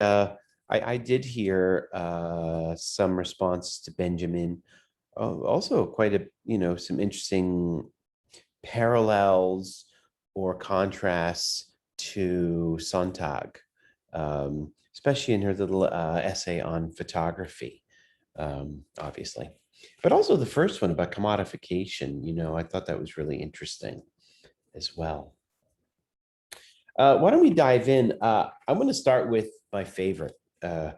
I did hear some response to Benjamin. Also, quite a some interesting parallels or contrasts to Sontag, especially in her little essay on photography, obviously. But also the first one about commodification, I thought that was really interesting as well. Why don't we dive in? I'm going to start with my favorite. I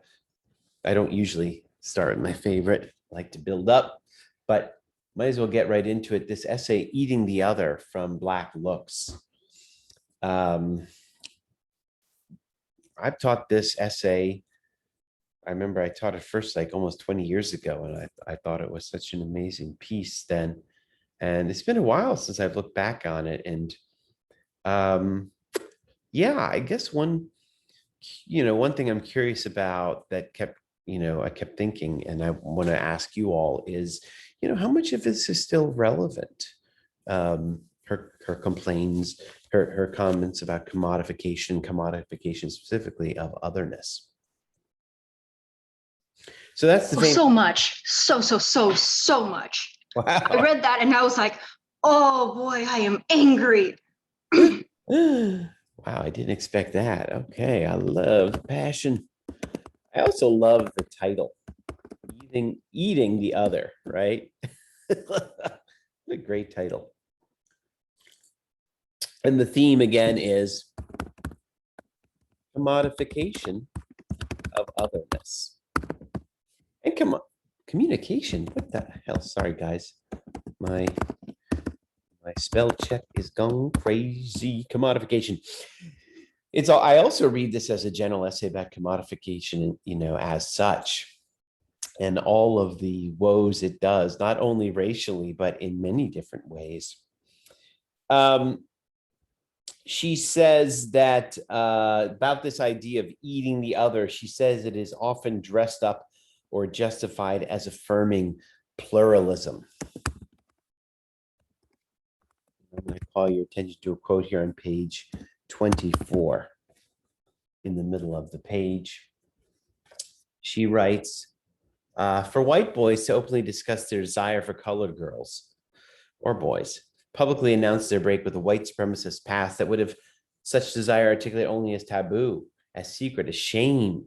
don't usually start with my favorite. I like to build up, but might as well get right into it. This essay, Eating the Other from Black Looks. I've taught this essay. I remember I taught it first like almost 20 years ago, and I thought it was such an amazing piece then. And it's been a while since I've looked back on it. And yeah, I guess one thing I'm curious about that I kept thinking, and I want to ask you all is, how much of this is still relevant? Her complaints, her comments about commodification specifically of otherness. So that's the so much, so much. Wow. I read that and I was like, oh boy, I am angry. Wow, I didn't expect that. Okay, I love the passion. I also love the title, Eating the Other, right? What a great title. And the theme again is commodification of otherness. And communication. What the hell? Sorry, guys. My spell check is gone crazy. Commodification. I also read this as a general essay about commodification, as such, and all of the woes it does, not only racially, but in many different ways. She says that about this idea of eating the other, she says it is often dressed up or justified as affirming pluralism. I'm going to call your attention to a quote here on page 24 in the middle of the page. She writes, for white boys to openly discuss their desire for colored girls or boys, publicly announce their break with a white supremacist past that would have such desire articulate only as taboo, as secret, as shame.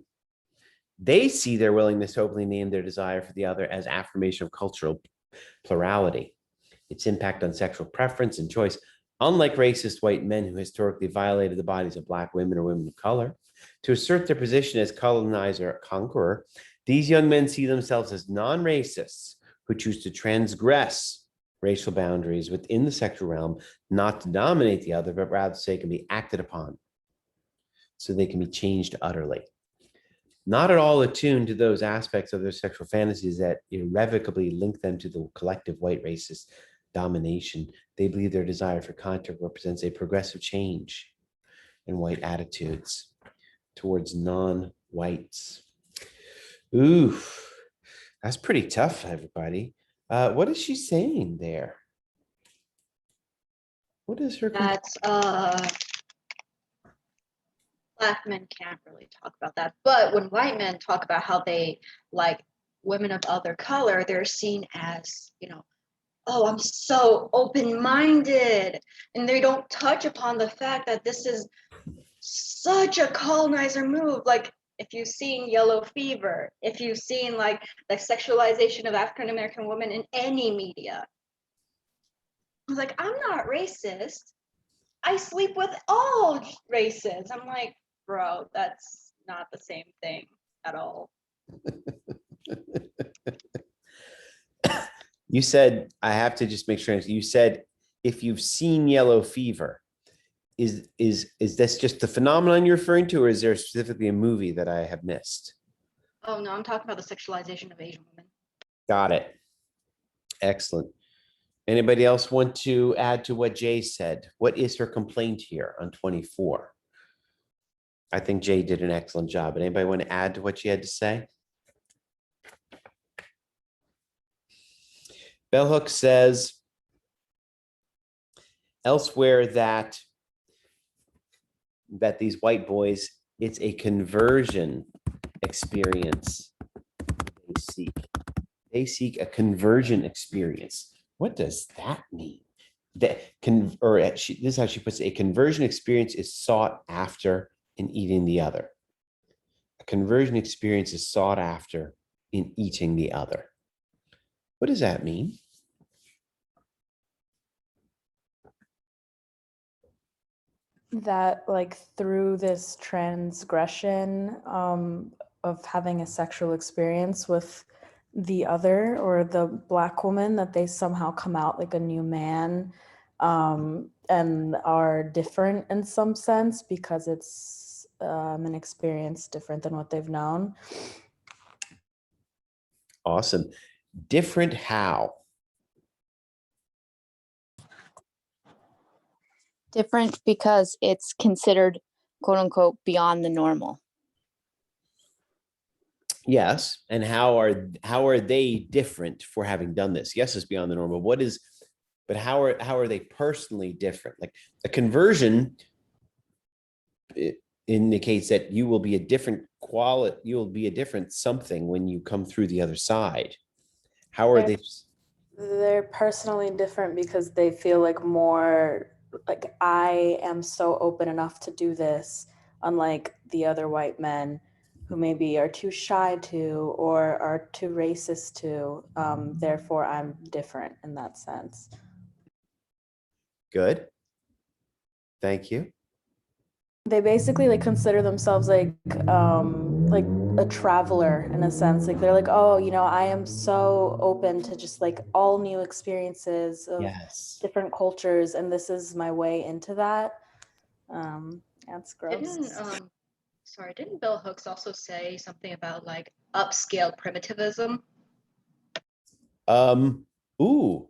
They see their willingness to openly name their desire for the other as affirmation of cultural plurality, its impact on sexual preference and choice. Unlike racist white men who historically violated the bodies of Black women or women of color, to assert their position as colonizer or conqueror, these young men see themselves as non-racists who choose to transgress racial boundaries within the sexual realm, not to dominate the other, but rather so they can be acted upon, so they can be changed utterly. Not at all attuned to those aspects of their sexual fantasies that irrevocably link them to the collective white racist domination, they believe their desire for contact represents a progressive change in white attitudes towards non-whites. Ooh, that's pretty tough, everybody. What is she saying there? What is her? That's Black men can't really talk about that. But when white men talk about how they like women of other color, they're seen as, oh, I'm so open-minded. And they don't touch upon the fact that this is such a colonizer move. Like, if you've seen Yellow Fever, if you've seen like the sexualization of African American women in any media, I was like, I'm not racist. I sleep with all races. I'm like, bro, that's not the same thing at all. You said, I have to just make sure, you said, if you've seen Yellow Fever, is this just the phenomenon you're referring to, or is there specifically a movie that I have missed? Oh no, I'm talking about the sexualization of Asian women. Got it. Excellent. Anybody else want to add to what Jay said? What is her complaint here on 24? I think Jay did an excellent job. But anybody want to add to what she had to say? Bell Hooks says elsewhere that these white boys It's a conversion experience they seek. They seek a conversion experience. What does that mean? That can, or this is how she puts it, a conversion experience is sought after in eating the other. A conversion experience is sought after in eating the other. What does that mean? That like through this transgression of having a sexual experience with the other or the Black woman, that they somehow come out like a new man and are different in some sense because it's an experience different than what they've known. Awesome. Different how? Different because it's considered, quote unquote, beyond the normal. Yes. And how are they different for having done this? Yes, it's beyond the normal. But how are they personally different? Like a conversion, it indicates that you will be a different quality, you will be a different something when you come through the other side. How are they? They're personally different because they feel like more like, I am so open enough to do this, unlike the other white men who maybe are too shy to or are too racist to. Therefore, I'm different in that sense. Good. Thank you. They basically like consider themselves like a traveler in a sense. Like they're like, oh, you know, I am so open to just like all new experiences of Yes. different cultures, and this is my way into that. That's gross. Didn't Bell Hooks also say something about like upscale primitivism? Ooh,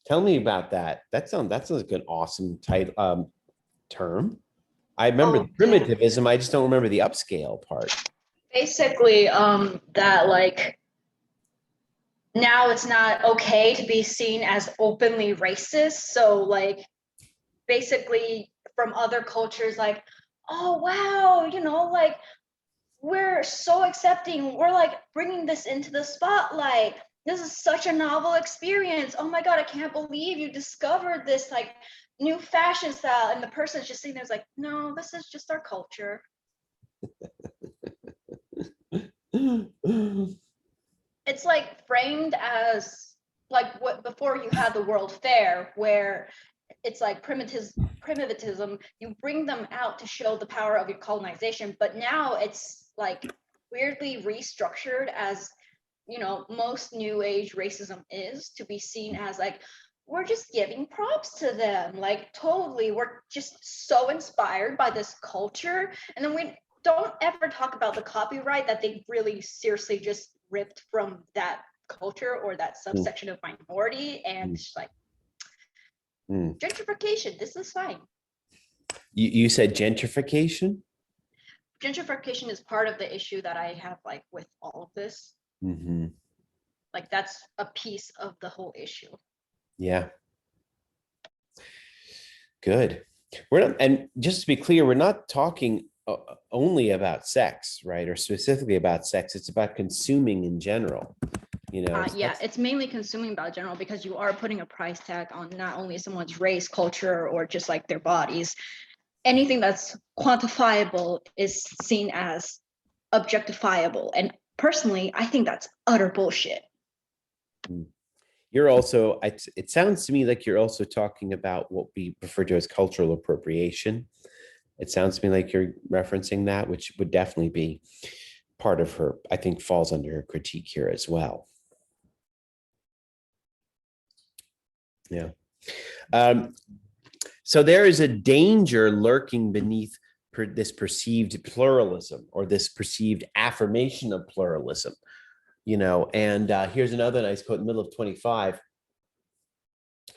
tell me about that. That's like an awesome title term. I remember the primitivism. I just don't remember the upscale part. Basically, that like now it's not okay to be seen as openly racist. So like basically from other cultures, like, oh wow, you know, like we're so accepting. We're like bringing this into the spotlight. This is such a novel experience. Oh my God, I can't believe you discovered this like new fashion style. And the person's just sitting there's like, no, this is just our culture. It's like framed as like what before you had the World Fair, where it's like primitivism, you bring them out to show the power of your colonization, but now it's like weirdly restructured as, you know, most new age racism is to be seen as like, we're just giving props to them, like totally, we're just so inspired by this culture. And then we don't ever talk about the copyright that they really seriously just ripped from that culture or that subsection of minority. And it's like, gentrification, this is fine. You said gentrification? Gentrification is part of the issue that I have like with all of this. Mm-hmm. Like that's a piece of the whole issue. Yeah. Good. We're not, and just to be clear, we're not talking only about sex, right? Or specifically about sex. It's about consuming in general. You know, yeah, it's mainly consuming about general because you are putting a price tag on not only someone's race, culture, or just like their bodies. Anything that's quantifiable is seen as objectifiable. And personally, I think that's utter bullshit. You're also, it sounds to me like you're also talking about what we refer to as cultural appropriation. It sounds to me like you're referencing that, which would definitely be part of her, I think falls under her critique here as well. Yeah. So there is a danger lurking beneath this perceived pluralism or this perceived affirmation of pluralism, you know, and here's another nice quote in the middle of 25.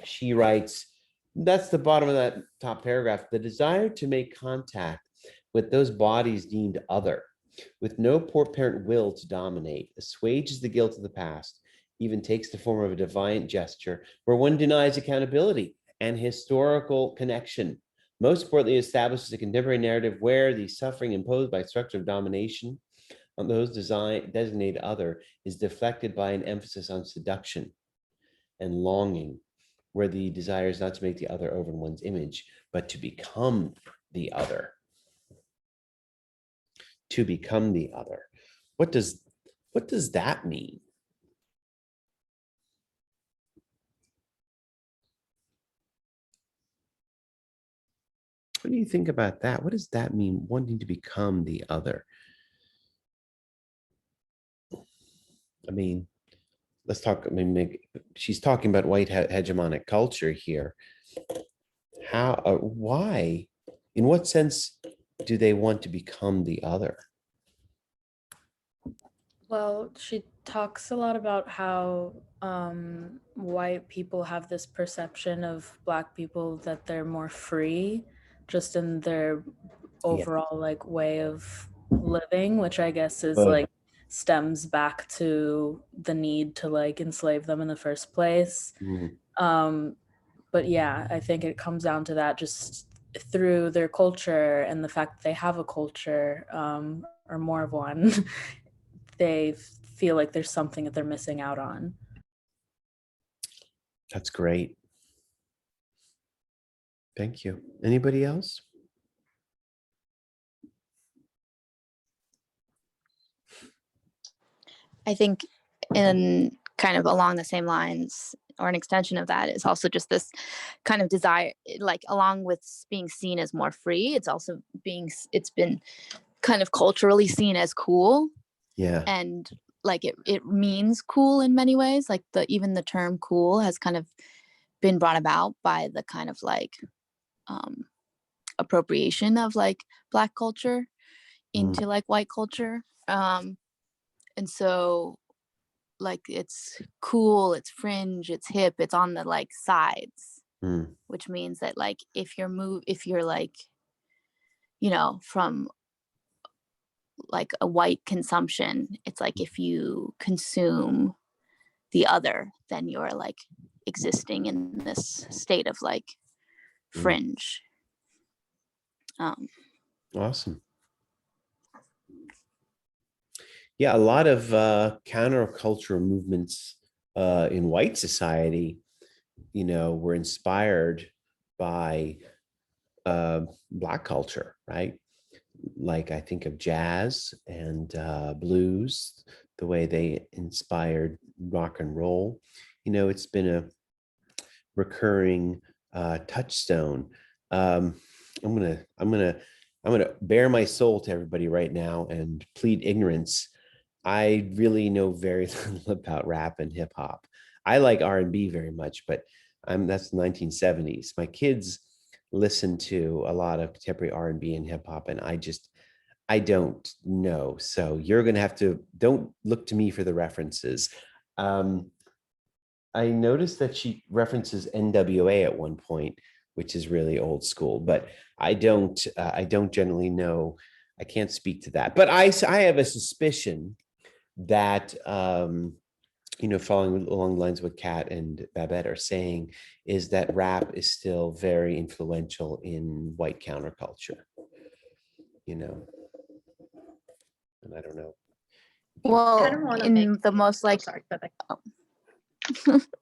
She writes, that's the bottom of that top paragraph, the desire to make contact with those bodies deemed other, with no poor parent will to dominate, assuages the guilt of the past, even takes the form of a defiant gesture where one denies accountability and historical connection, Most importantly, establishes a contemporary narrative where the suffering imposed by structure of domination on those designated other is deflected by an emphasis on seduction and longing, where the desire is not to make the other over in one's image, but to become the other. To become the other. What does that mean? What do you think about that? What does that mean, wanting to become the other? I mean, let's talk. I mean, she's talking about white hegemonic culture here. How? Why? In what sense do they want to become the other? Well, she talks a lot about how white people have this perception of Black people that they're more free, just in their overall like way of living, which I guess is like stems back to the need to like enslave them in the first place. But yeah, I think it comes down to that, just through their culture and the fact that they have a culture, or more of one. They feel like there's something that they're missing out on. That's great. Thank you. Anybody else? I think in kind of along the same lines, or an extension of that, is also just this kind of desire, like along with being seen as more free, it's also it's been kind of culturally seen as cool. Yeah. And like it means cool in many ways. Like even the term cool has kind of been brought about by the kind of like appropriation of like Black culture into like white culture. And so like it's cool, it's fringe, it's hip, it's on the like sides, which means that like if you're like, you know, from like a white consumption, it's like if you consume the other, then you're like existing in this state of like fringe. Awesome. Yeah, a lot of countercultural movements in white society, you know, were inspired by Black culture, right? Like I think of jazz and blues, the way they inspired rock and roll. You know, it's been a recurring touchstone. I'm gonna bare my soul to everybody right now and plead ignorance. I really know very little about rap and hip hop. I like R&B very much, but that's the 1970s. My kids listen to a lot of contemporary R&B and hip hop, and I don't know. So you're gonna have to, don't look to me for the references. I noticed that she references NWA at one point, which is really old school, but I don't generally know. I can't speak to that, but I have a suspicion that, you know, following along the lines of what Kat and Babette are saying, is that rap is still very influential in white counterculture, you know, and I don't know. Well, I don't want to in make the most like, sorry, but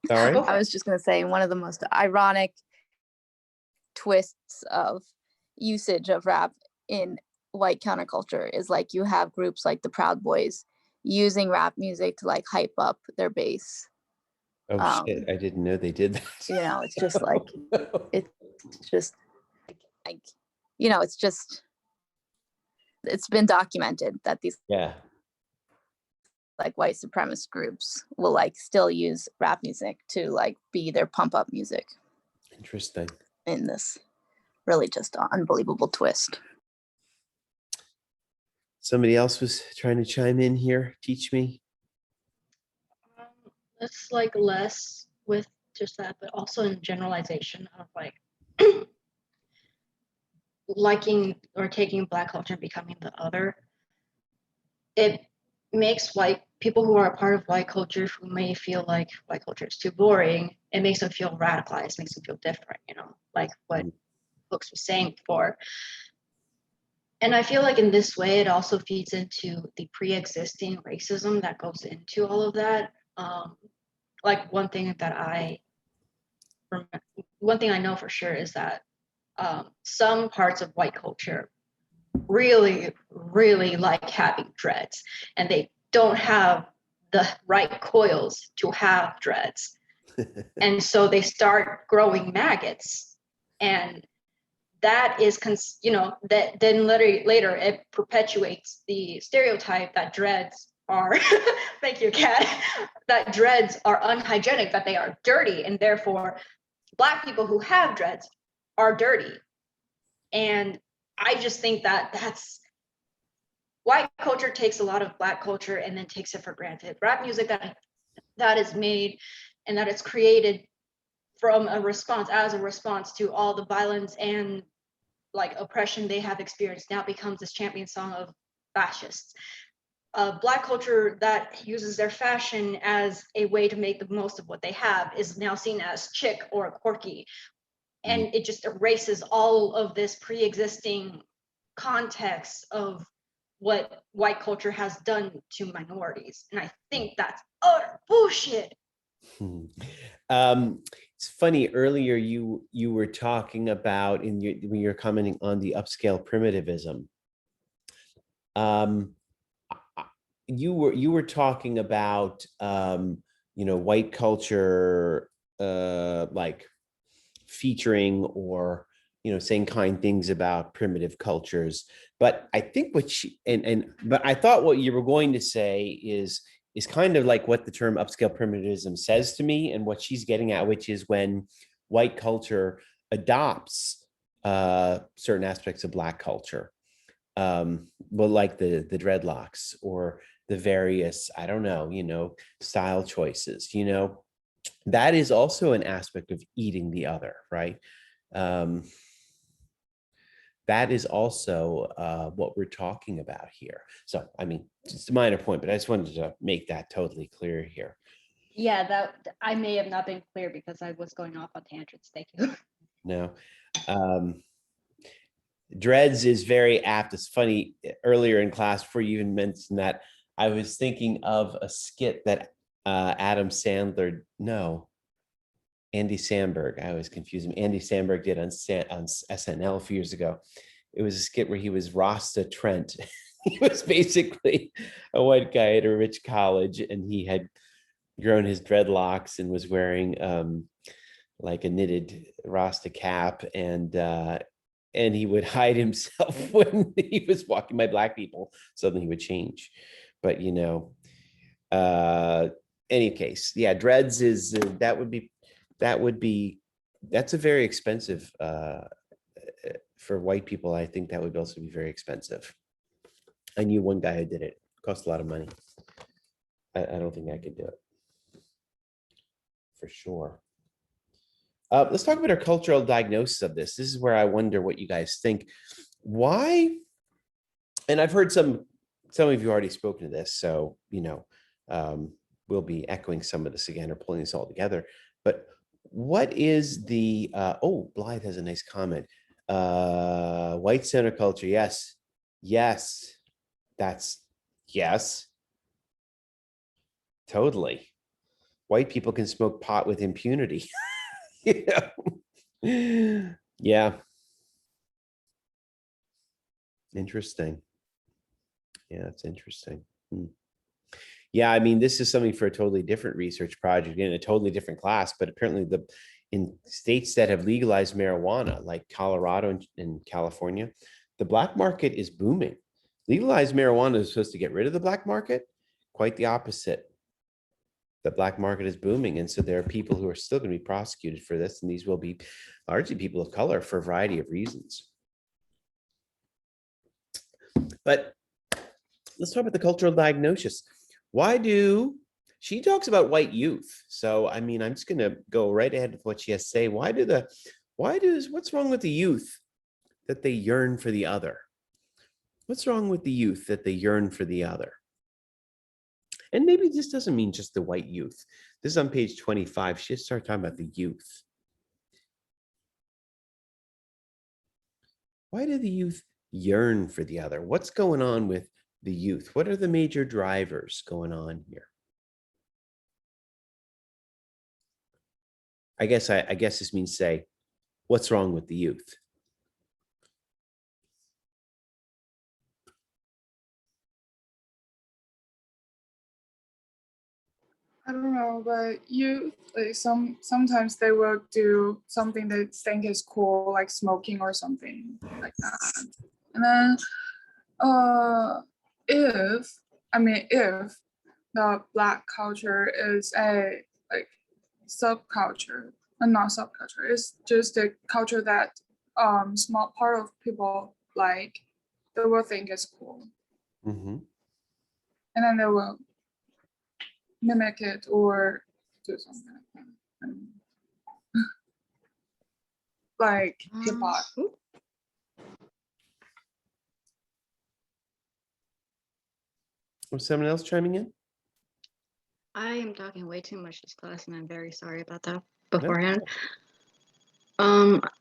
Sorry? Go I was just going to say, one of the most ironic twists of usage of rap in white counterculture is like you have groups like the Proud Boys using rap music to like hype up their base. Oh shit, I didn't know they did that. You know, it's just like it's just like, you know, it's been documented that these Yeah. like white supremacist groups will like still use rap music to like be their pump up music. Interesting. In this really just unbelievable twist. Somebody else was trying to chime in here. Teach me. it's like less with just that, but also in generalization of like liking or taking Black culture and becoming the other. It makes white people who are a part of white culture who may feel like white culture is too boring, it makes them feel radicalized, makes them feel different, you know, like what Hooks was saying before. And I feel like in this way, it also feeds into the pre-existing racism that goes into all of that. Like one thing I know for sure is that some parts of white culture really, really like having dreads, and they don't have the right coils to have dreads. And so they start growing maggots, and that is, that then later it perpetuates the stereotype that dreads are, thank you, Kat, that dreads are unhygienic, that they are dirty, and therefore Black people who have dreads are dirty. And I just think that that's white culture takes a lot of Black culture and then takes it for granted. Rap music that is made and that it's created from as a response to all the violence and like oppression they have experienced now becomes this champion song of fascists. Black culture that uses their fashion as a way to make the most of what they have is now seen as chic or quirky. And it just erases all of this pre-existing context of what white culture has done to minorities. And I think that's utter bullshit. It's funny, earlier you were talking about when you're commenting on the upscale primitivism. You were talking about white culture like featuring or saying kind things about primitive cultures, but I think but I thought what you were going to say is kind of like what the term upscale primitivism says to me, and what she's getting at, which is when white culture adopts certain aspects of Black culture, like the dreadlocks or the various, I don't know, style choices, that is also an aspect of eating the other, right? That is also what we're talking about here. So, I mean, it's a minor point, but I just wanted to make that totally clear here. Yeah, that I may have not been clear because I was going off on tangents. Thank you. No. Dreads is very apt. It's funny, earlier in class, before you even mentioned that, I was thinking of a skit that Andy Samberg, I always confuse him. Andy Samberg did on SNL a few years ago. It was a skit where he was Rasta Trent. He was basically a white guy at a rich college, and he had grown his dreadlocks and was wearing like a knitted Rasta cap, and he would hide himself when he was walking by Black people. Suddenly he would change. But any case, yeah, dreads is that's a very expensive for white people. I think that would also be very expensive. I knew one guy who did it. It cost a lot of money. I don't think I could do it for sure. Let's talk about our cultural diagnosis of this. This is where I wonder what you guys think. Why? And I've heard some of you already spoken to this, so we'll be echoing some of this again or pulling this all together. But what is the Blythe has a nice comment. White counterculture, yes, that's yes, totally. White people can smoke pot with impunity. Yeah. Interesting. Yeah, it's interesting. Yeah, I mean, this is something for a totally different research project in a totally different class, but apparently in states that have legalized marijuana, like Colorado and California, the black market is booming. Legalized marijuana is supposed to get rid of the black market. Quite the opposite. The black market is booming. And so there are people who are still going to be prosecuted for this. And these will be largely people of color for a variety of reasons. But let's talk about the cultural diagnosis. She talks about white youth. So, I mean, I'm just going to go right ahead with what she has to say. What's wrong with the youth that they yearn for the other? What's wrong with the youth that they yearn for the other? And maybe this doesn't mean just the white youth. This is on page 25. She starts talking about the youth. Why do the youth yearn for the other? What's going on with the youth? What are the major drivers going on here? I guess this means say, what's wrong with the youth? I don't know, but you like sometimes they will do something they think is cool, like smoking or something like that. And then if the Black culture is a like subculture, and not subculture, it's just a culture that small part of people like, they will think is cool, Mm-hmm. and then they will mimic it or do something like that. And like hip hop. Oop, Was someone else chiming in? I am talking way too much this class, and I'm very sorry about that No? beforehand.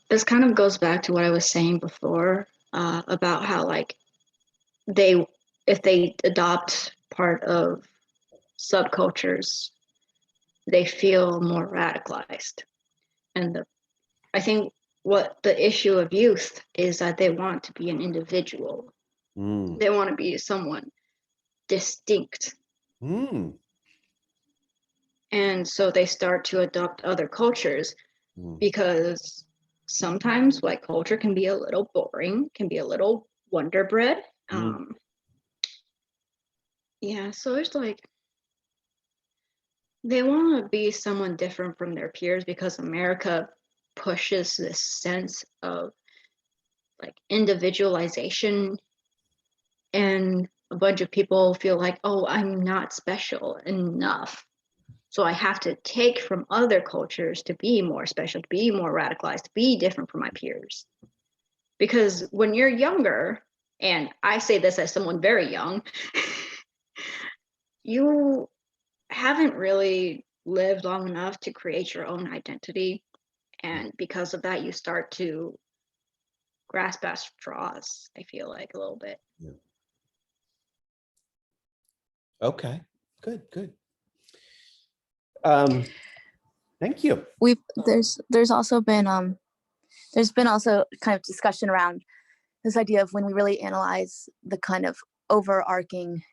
This kind of goes back to what I was saying before, about how like if they adopt part of subcultures, they feel more radicalized. And I think what the issue of youth is that they want to be an individual. Mm. They want to be someone distinct. Mm. And so they start to adopt other cultures Mm. because sometimes white culture can be a little boring, can be a little wonder bread. Mm. Yeah, so it's like they want to be someone different from their peers because America pushes this sense of like individualization, and a bunch of people feel like, oh, I'm not special enough. So I have to take from other cultures to be more special, to be more radicalized, to be different from my peers. Because when you're younger, and I say this as someone very young, you haven't really lived long enough to create your own identity. And because of that, you start to grasp at straws, I feel like a little bit. Yeah. Okay, good, good. Thank you. There's also been there's been also kind of discussion around this idea of when we really analyze the kind of overarching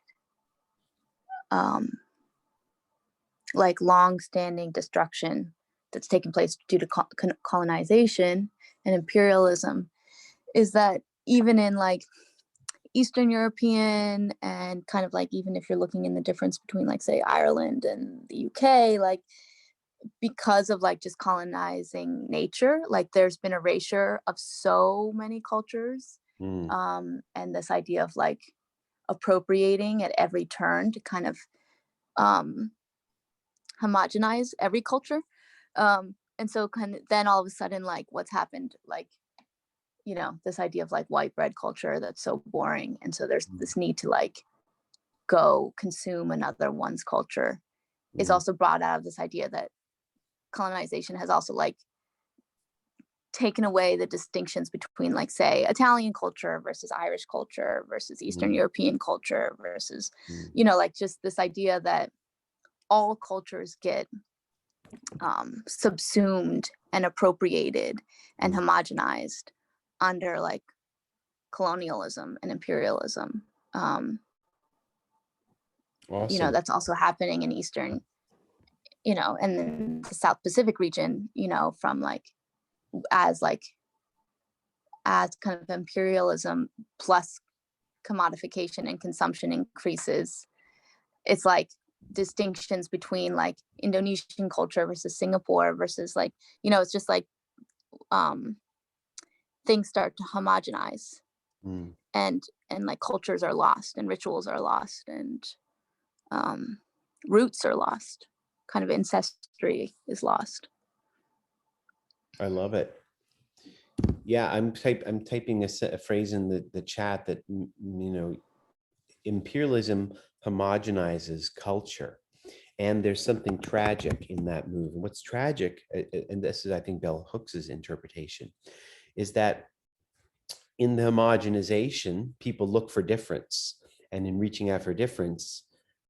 like long-standing destruction that's taken place due to colonization and imperialism, is that even in like Eastern European and kind of like, even if you're looking in the difference between like say Ireland and the UK, like because of like just colonizing nature, like there's been erasure of so many cultures. Mm. And this idea of like appropriating at every turn to kind of homogenize every culture. And so kind of then all of a sudden, like what's happened, like, you know, this idea of like white bread culture that's so boring. And so there's this need to like go consume another one's culture is Mm. also brought out of this idea that colonization has also like taken away the distinctions between like say Italian culture versus Irish culture versus Eastern European culture versus, you know, like just this idea that all cultures get subsumed and appropriated and homogenized under like colonialism and imperialism. Awesome. You know, that's also happening in Eastern, you know, and then the South Pacific region, you know, from like as kind of imperialism plus commodification and consumption increases, it's like distinctions between like Indonesian culture versus Singapore versus like, you know, it's just like things start to homogenize. And like cultures are lost and rituals are lost and roots are lost, kind of ancestry is lost. I love it. Yeah, I'm typing a phrase in the chat that, you know, imperialism homogenizes culture, and there's something tragic in that move. And what's tragic, and this is I think Bell Hooks's interpretation, is that in the homogenization, people look for difference. And in reaching out for difference,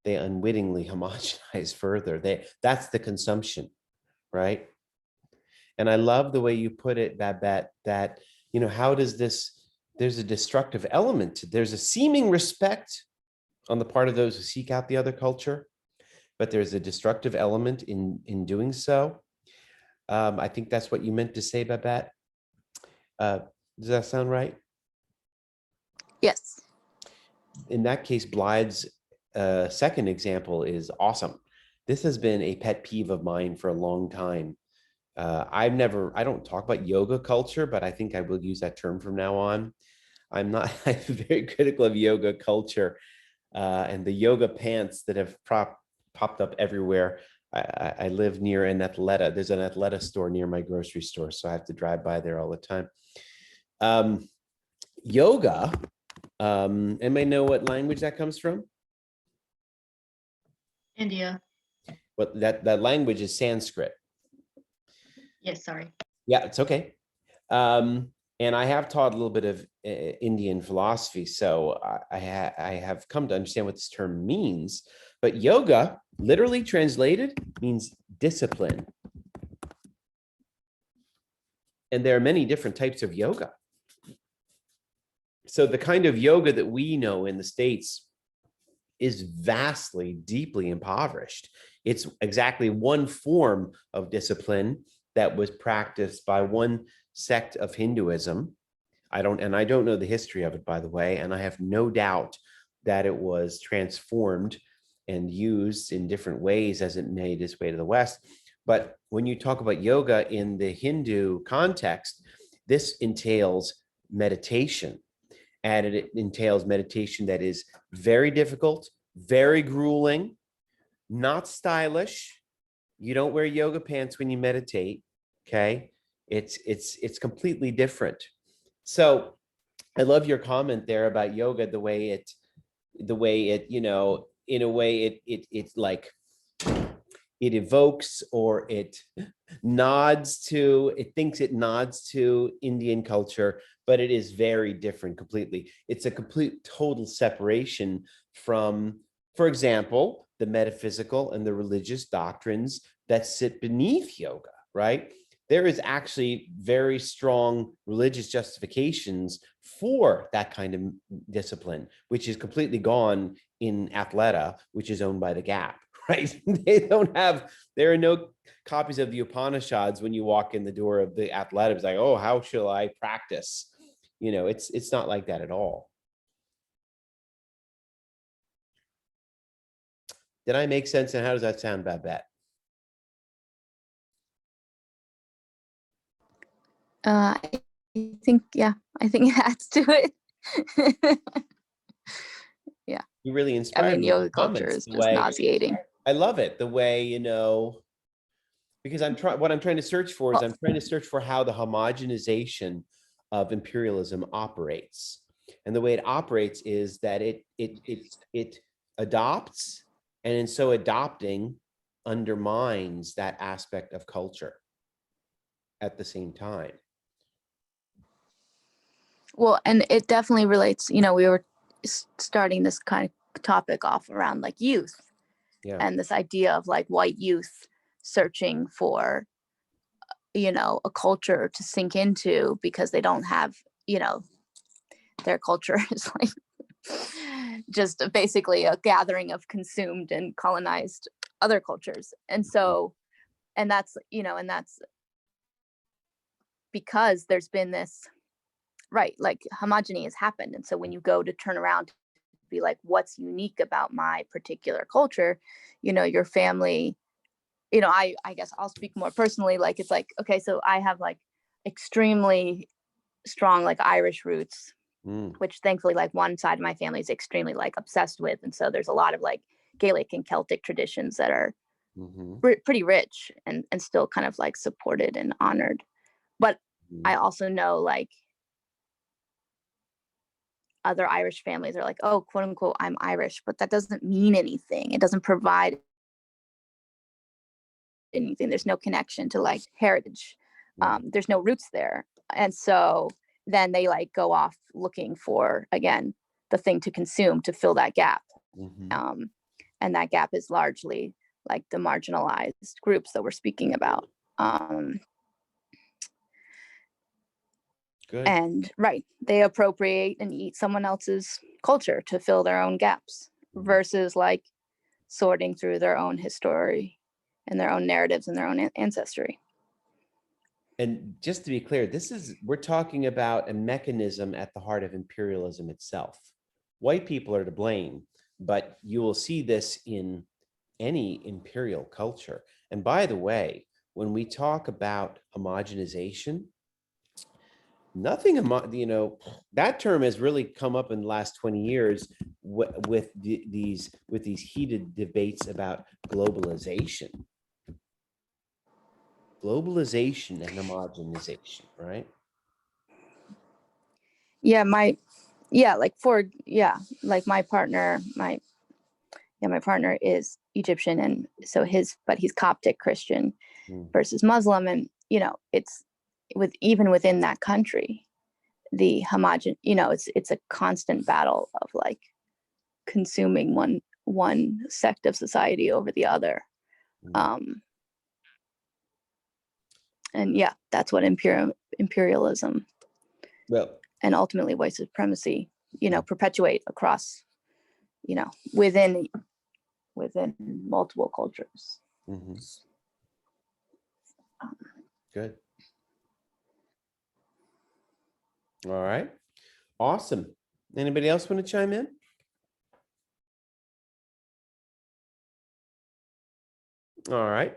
they unwittingly homogenize further. That's the consumption, right? And I love the way you put it, Babette, that, how does this, there's a destructive element. There's a seeming respect on the part of those who seek out the other culture, but there's a destructive element in doing so. I think that's what you meant to say, Babette. Does that sound right? Yes. In that case, Blythe's second example is awesome. This has been a pet peeve of mine for a long time. I don't talk about yoga culture, but I think I will use that term from now on. I'm very critical of yoga culture and the yoga pants that have popped up everywhere. I live near an Athleta. There's an Athleta store near my grocery store, so I have to drive by there all the time. Yoga, anybody know what language that comes from? India. What that language is Sanskrit. Yes, sorry. Yeah, it's okay. And I have taught a little bit of Indian philosophy, so I have come to understand what this term means. But yoga, literally translated, means discipline. And there are many different types of yoga. So the kind of yoga that we know in the States is vastly, deeply impoverished. It's exactly one form of discipline that was practiced by one sect of Hinduism. I don't know the history of it, by the way, and I have no doubt that it was transformed and used in different ways as it made its way to the West. But when you talk about yoga in the Hindu context, this entails meditation. And it entails meditation that is very difficult, very grueling, not stylish. You don't wear yoga pants when you meditate, okay? It's completely different. So I love your comment there about yoga, the way it, in a way it's like it evokes or it thinks it nods to Indian culture, but it is very different completely. It's a complete total separation from, for example, the metaphysical and the religious doctrines that sit beneath yoga, right? There is actually very strong religious justifications for that kind of discipline, which is completely gone in Athleta, which is owned by the Gap, right? There are no copies of the Upanishads when you walk in the door of the Athleta. It's like, oh, how shall I practice? It's not like that at all. Did I make sense? And how does that sound, Babette? I think it adds to it. Yeah. You really inspired I mean, me. yoga culture is just nauseating. I love it. The way, because what I'm trying to search for is I'm trying to search for how the homogenization of imperialism operates. And the way it operates is that it adopts, and in so adopting undermines that aspect of culture at the same time. Well, and it definitely relates, we were starting this kind of topic off around like youth. Yeah. And this idea of like white youth searching for, a culture to sink into because they don't have, their culture is like just basically a gathering of consumed and colonized other cultures. And so, and that's because there's been this, right, like homogeny has happened. And so when you go to turn around to be like, what's unique about my particular culture, your family, I guess I'll speak more personally, like, it's like, okay, so I have like extremely strong, like Irish roots, which thankfully like one side of my family is extremely like obsessed with. And so there's a lot of like Gaelic and Celtic traditions that are pretty rich and still kind of like supported and honored. But I also know like other Irish families are like, oh, quote unquote, I'm Irish, but that doesn't mean anything. It doesn't provide anything. There's no connection to like heritage. There's no roots there. And so then they like go off looking for, again, the thing to consume to fill that gap. Mhm. And that gap is largely like the marginalized groups that we're speaking about. Good. And right, they appropriate and eat someone else's culture to fill their own gaps versus like sorting through their own history and their own narratives and their own ancestry. And just to be clear, we're talking about a mechanism at the heart of imperialism itself. White people are to blame, but you will see this in any imperial culture. And by the way, when we talk about homogenization, that term has really come up in the last 20 years with these heated debates about globalization and homogenization, right? Like my partner, my partner is Egyptian, and so but he's Coptic Christian versus Muslim, and it's even within that country, the it's a constant battle of like consuming one sect of society over the other. And yeah, that's what imperialism, and ultimately white supremacy, perpetuate across, within multiple cultures. Good. All right. Awesome. Anybody else want to chime in? All right.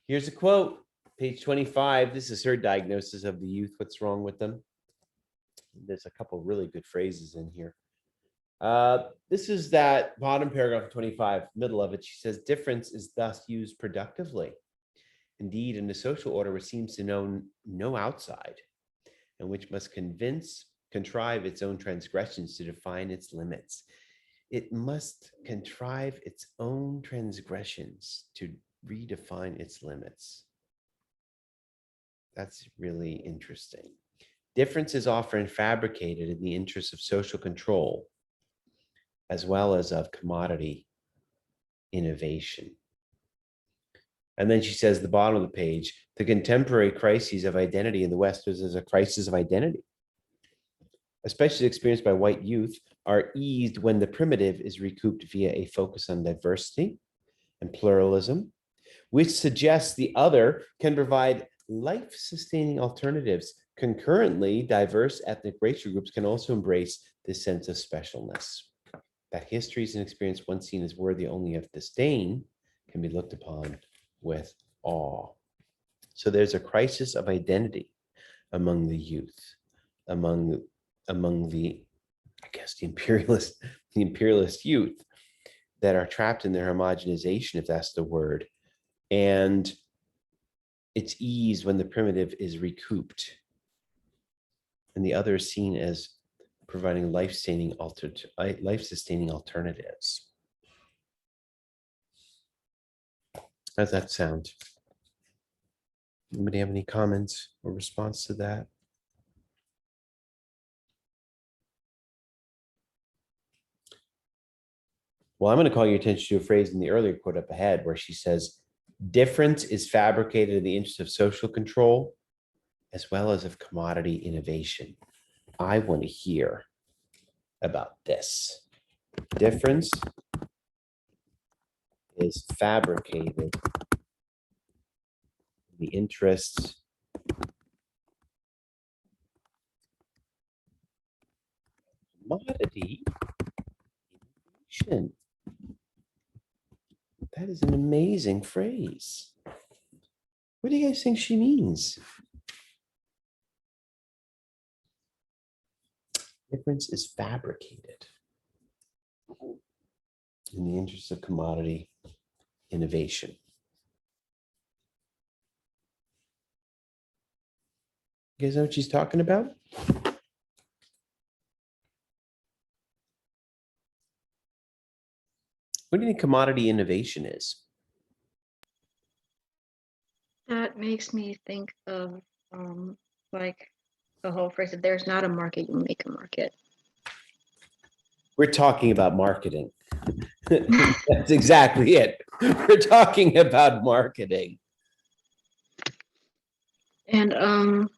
Here's a quote, page 25. This is her diagnosis of the youth. What's wrong with them? There's a couple really good phrases in here. This is that bottom paragraph of 25, middle of it. She says, difference is thus used productively. Indeed, in the social order which seems to know no outside, and which must contrive its own transgressions to define its limits. It must contrive its own transgressions to redefine its limits. That's really interesting. Difference is often fabricated in the interest of social control, as well as of commodity innovation. And then she says, the bottom of the page, the contemporary crises of identity in the West is a crisis of identity, especially experienced by white youth, are eased when the primitive is recouped via a focus on diversity and pluralism, which suggests the other can provide life-sustaining alternatives. Concurrently, diverse ethnic racial groups can also embrace this sense of specialness, that histories and experience once seen as worthy only of disdain can be looked upon with awe. So there's a crisis of identity among the youth, among the, I guess, the imperialist youth that are trapped in their homogenization, if that's the word. And it's eased when the primitive is recouped and the other is seen as providing life-sustaining alternatives. How's that sound? Anybody have any comments or response to that? Well, I'm going to call your attention to a phrase in the earlier quote up ahead where she says, difference is fabricated in the interest of social control as well as of commodity innovation. I want to hear about this. Difference is fabricated in the interests of commodity innovation. That is an amazing phrase. What do you guys think she means? Difference is fabricated in the interest of commodity innovation. You guys know what she's talking about? What do you think commodity innovation is? That makes me think of like the whole phrase, if there's not a market, you make a market. We're talking about marketing. That's exactly it. We're talking about marketing. And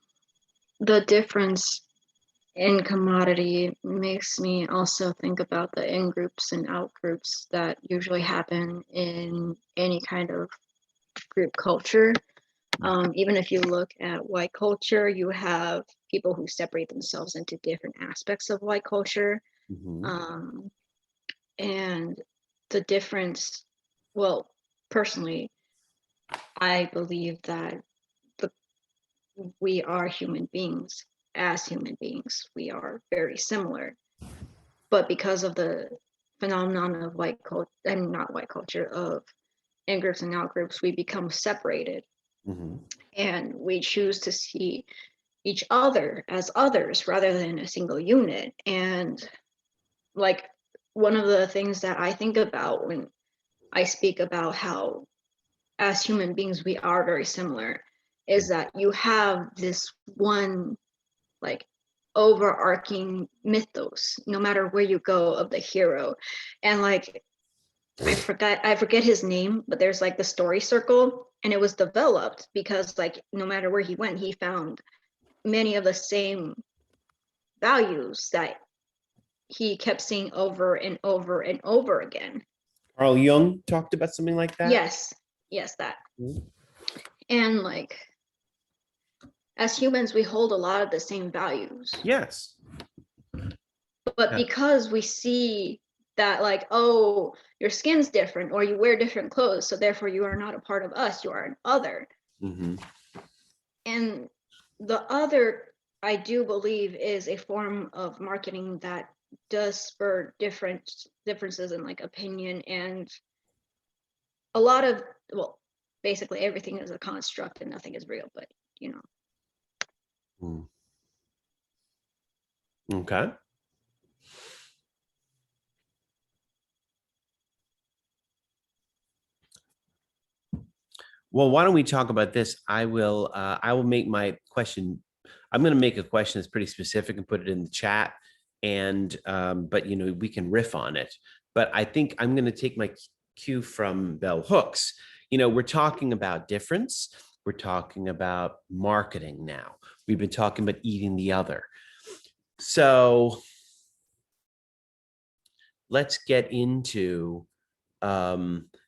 the difference in commodity makes me also think about the in groups and out groups that usually happen in any kind of group culture. Even if you look at white culture, you have people who separate themselves into different aspects of white culture. Mhm. And the difference, well, personally, I believe that we are human beings. As human beings, we are very similar. But because of the phenomenon of white culture, and not white culture, of in groups and out groups, we become separated. Mhm. And we choose to see each other as others rather than a single unit. And like one of the things that I think about when I speak about how as human beings we are very similar is that you have this one like overarching mythos no matter where you go of the hero. And like I forget his name, but there's like the story circle, and it was developed because like no matter where he went, he found many of the same values that he kept seeing over and over and over again. Carl Jung talked about something like that. Yes, that. Mhm. And like as humans, we hold a lot of the same values. Yes. But Yeah. because we see that like, oh, your skin's different or you wear different clothes, so therefore you are not a part of us, you are an other. Mhm. And the other, I do believe, is a form of marketing that does spur differences in like opinion, and a lot of, well, basically everything is a construct and nothing is real, but you know. Okay. Well, why don't we talk about this? I will make my question. I'm going to make a question that's pretty specific and put it in the chat. And but you know, we can riff on it. But I think I'm going to take my cue from Bell Hooks. You know, we're talking about difference. We're talking about marketing now. We've been talking about eating the other. So let's get into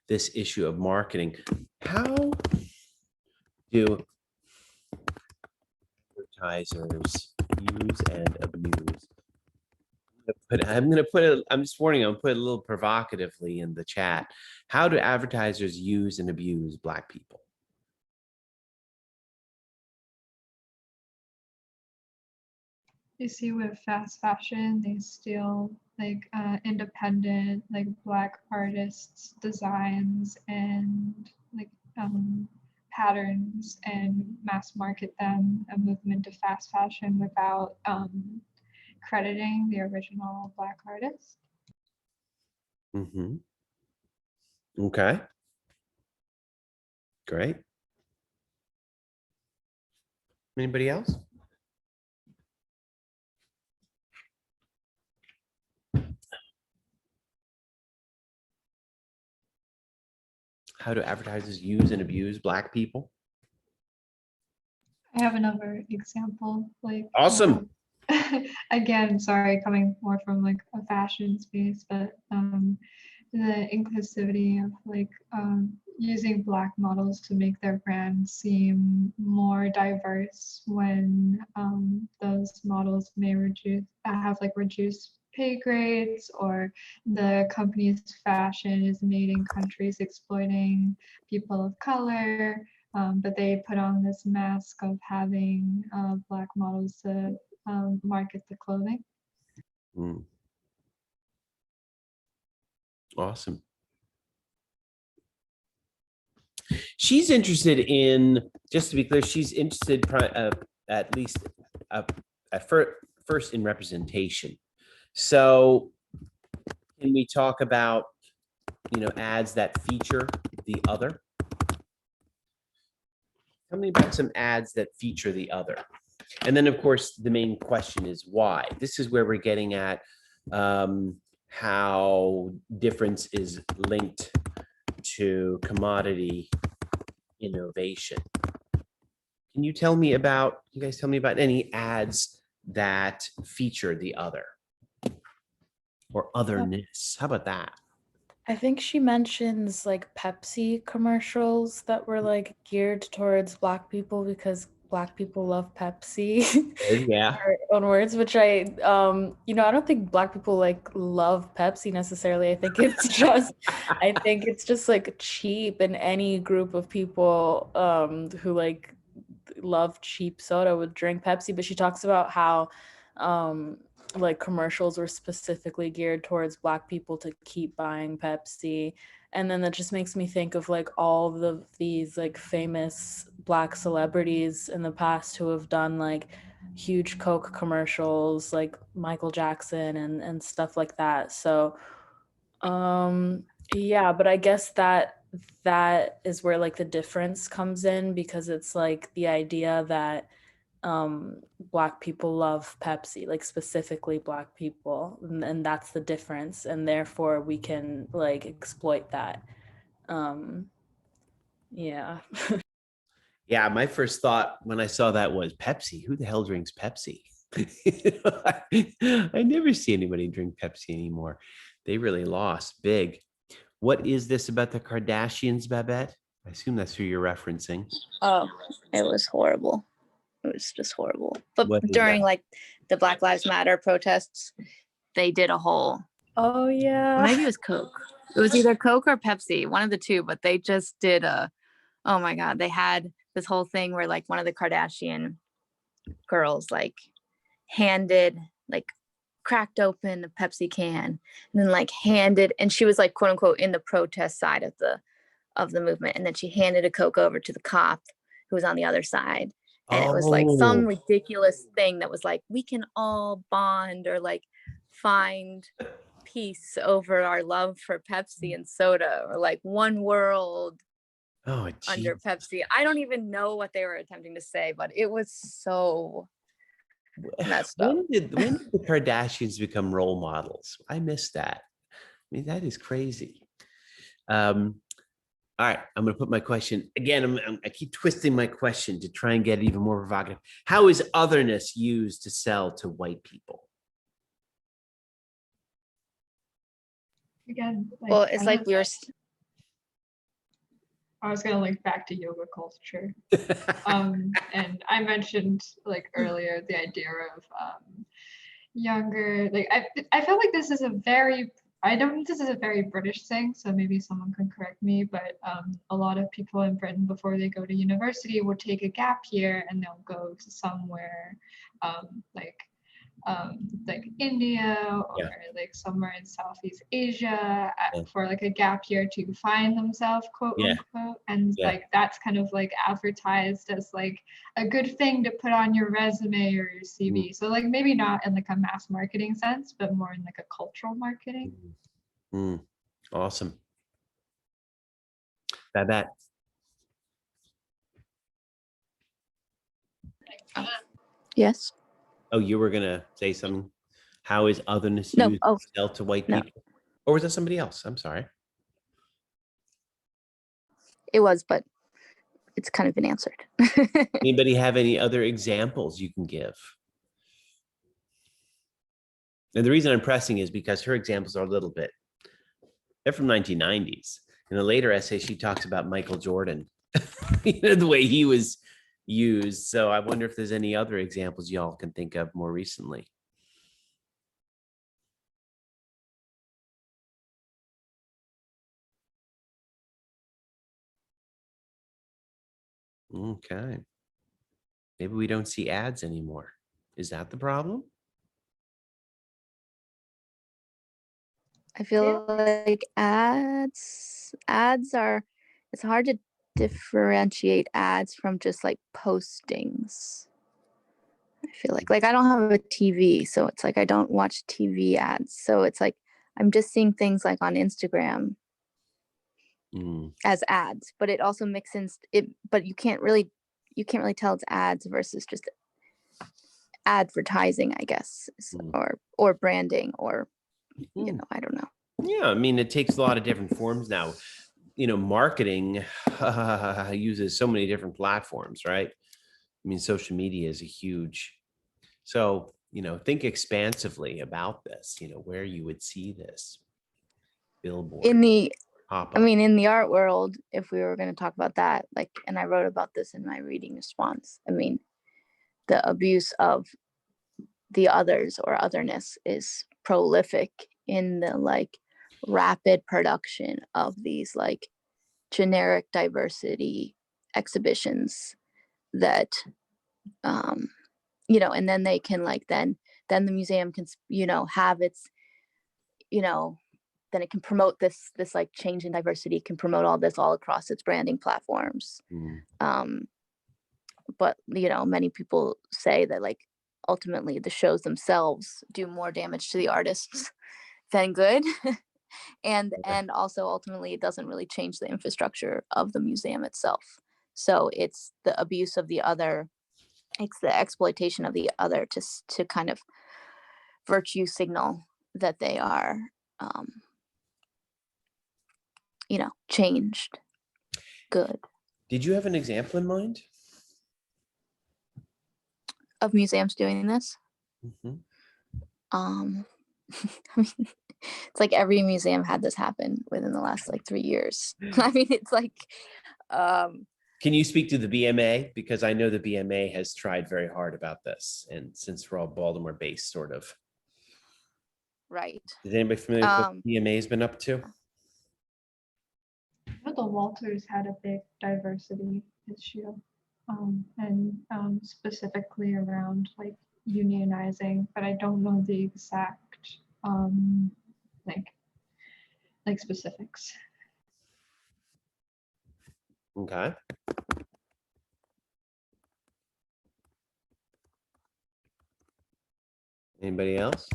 this issue of marketing. How do advertisers use and abuse? I'm going to put it, I'm just warning, I'm put it a little provocatively in the chat. How do advertisers use and abuse Black people? You see with fast fashion, they steal like independent, like Black artists' designs and like patterns and mass market them and move them into fast fashion without crediting the original Black artist. Mm-hmm. Okay. Great. Anybody else? How do advertisers use and abuse Black people? I have another example, like Awesome. again, sorry, coming more from like a fashion space, but the inclusivity of like using Black models to make their brand seem more diverse when those models may have like reduced pay grades, or the company's fashion is made in countries exploiting people of color, but they put on this mask of having Black models to market the clothing. Mm. Awesome. She's interested in, just to be clear, she's interested at least at first in representation. So can we talk about, you know, ads that feature the other? Tell me about some ads that feature the other. And then, of course, the main question is why. This is where we're getting at how difference is linked to commodity innovation. Can you tell me about, you guys tell me about any ads that feature the other or otherness? How about that? I think she mentions like Pepsi commercials that were like geared towards Black people because Black people love Pepsi. Yeah. Her own words, which I don't think Black people like love Pepsi necessarily. I think it's just like cheap, and any group of people who like love cheap soda would drink Pepsi. But she talks about how like commercials were specifically geared towards Black people to keep buying Pepsi. And then that just makes me think of like all of these like famous Black celebrities in the past who have done like huge Coke commercials, like Michael Jackson and stuff like that. So yeah, but I guess that is where like the difference comes in, because it's like the idea that Black people love Pepsi, like specifically Black people, and that's the difference, and therefore we can like exploit that. Yeah. Yeah, my first thought when I saw that was Pepsi. Who the hell drinks Pepsi? I never see anybody drink Pepsi anymore. They really lost big. What is this about the Kardashians, Babette? I assume that's who you're referencing. Oh, it was horrible. It was just horrible. But What is during that? like the Black Lives Matter protests, they did a whole, Oh yeah. maybe it was Coke. It was either Coke or Pepsi, one of the two, but they just did oh my God, they had this whole thing where like one of the Kardashian girls like handed, like cracked open a Pepsi can and then like handed, and she was like quote unquote in the protest side of the movement, and then she handed a Coke over to the cop who was on the other side. And it was like some Oh, ridiculous thing that was like, we can all bond or like find peace over our love for Pepsi and soda, or like one world oh, under geez. Pepsi. I don't even know what they were attempting to say, but it was so messed up. When did the Kardashians become role models? I missed that. I mean, that is crazy. All right, I'm going to put my question again. I keep twisting my question to try and get it even more provocative. How is otherness used to sell to white people? Again, like, Well, it's I like don't- we were I was gonna link back to yoga culture. And I mentioned like earlier the idea of younger, like I feel like this is I don't think this is a very British thing, so maybe someone can correct me, but a lot of people in Britain before they go to university will take a gap year and they'll go to somewhere like India or Yeah. like somewhere in Southeast Asia Yeah. for like a gap year to find themselves, quote Yeah. unquote. And Yeah. like that's kind of like advertised as like a good thing to put on your resume or your CV. So like maybe not in like a mass marketing sense, but more in like a cultural marketing. Awesome. Babette. yes. Oh, you were gonna say something. How is otherness No, used oh, to sell to white no. people? Or was that somebody else? I'm sorry. It was, but it's kind of been answered. Anybody have any other examples you can give? And the reason I'm pressing is because her examples are a little bit, they're from 1990s. In a later essay, she talks about Michael Jordan, the way he was used. So I wonder if there's any other examples y'all can think of more recently. Okay. Maybe we don't see ads anymore. Is that the problem? I feel like ads are, it's hard to differentiate ads from just like postings. I feel like I don't have a TV, so it's like I don't watch TV ads. So it's like I'm just seeing things like on Instagram as ads, but it also mixes it, but you can't really tell it's ads versus just advertising, I guess, or branding, or Mm. I don't know. Yeah, I mean, it takes a lot of different forms now. Marketing uses so many different platforms, right? I mean, social media is a huge. So, think expansively about this, where you would see this billboard In the pop I up. mean, in the art world, if we were going to talk about that, like, and I wrote about this in my reading response, I mean, the abuse of the others or otherness is prolific in the like rapid production of these like generic diversity exhibitions that, and then they can like, then the museum can, have its, then it can promote this like change in diversity, can promote all this all across its branding platforms. Mm. But many people say that like ultimately the shows themselves do more damage to the artists than good. and also ultimately it doesn't really change the infrastructure of the museum itself. So it's the abuse of the other, it's the exploitation of the other to kind of virtue signal that they are changed good. Did you have an example in mind? Of museums doing this? Mhm. I mean, it's like every museum had this happen within the last like 3 years. I mean, it's like Can you speak to the BMA? Because I know the BMA has tried very hard about this. And since we're all Baltimore based, sort of. right. Is anybody familiar with what the BMA has been up to? I know the Walters had a big diversity issue, and specifically around like unionizing, but I don't know the exact like specifics. Okay. Anybody else?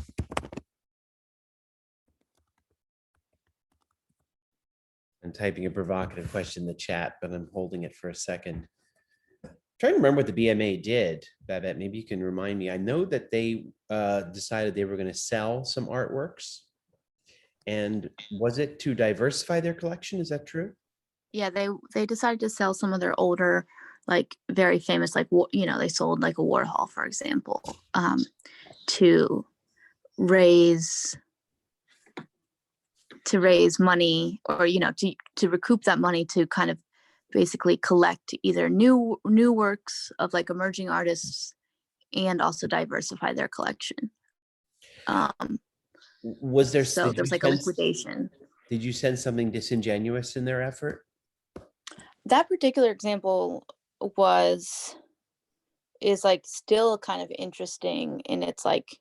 I'm typing a provocative question in the chat, but I'm holding it for a second. Trying to remember what the BMA did, Babette. Maybe you can remind me. I know that they decided they were going to sell some artworks. And was it to diversify their collection? Is that true? Yeah, they decided to sell some of their older, like very famous, like they sold like a Warhol, for example, to raise money, or to recoup that money to kind of basically collect either new works of like emerging artists and also diversify their collection. Was there? So there's like a liquidation. Did you sense something disingenuous in their effort? That particular example is like still kind of interesting, and it's like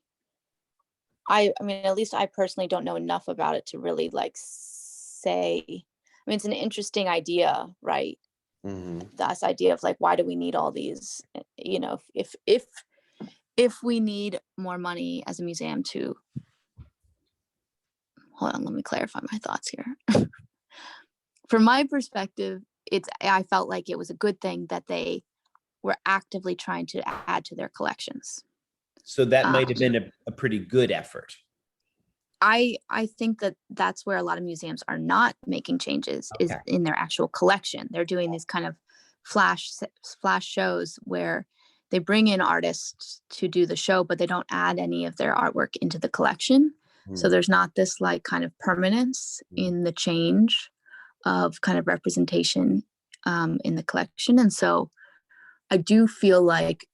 I mean, at least I personally don't know enough about it to really like say. I mean, it's an interesting idea, right? Mm-hmm. This idea of like, why do we need all these? If we need more money as a museum to, hold on, let me clarify my thoughts here. From my perspective, I felt like it was a good thing that they were actively trying to add to their collections. So that might have been a pretty good effort. I think that that's where a lot of museums are not making changes, is in their actual collection. They're doing these kind of flash shows where they bring in artists to do the show, but they don't add any of their artwork into the collection. So there's not this like kind of permanence in the change of kind of representation in the collection. And so I do feel like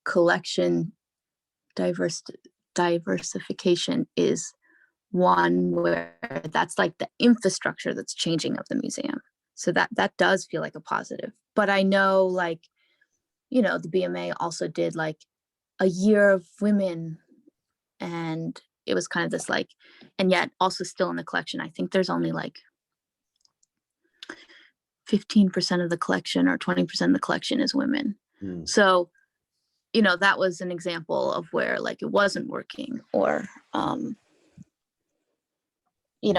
collection diversification is one where that's like the infrastructure that's changing of the museum. So that does feel like a positive. But I know like, the BMA also did like a year of women, and it was kind of this like, and yet also still in the collection, I think there's only like 15% of the collection or 20% of the collection is women. So, that was an example of where like it wasn't working. Or,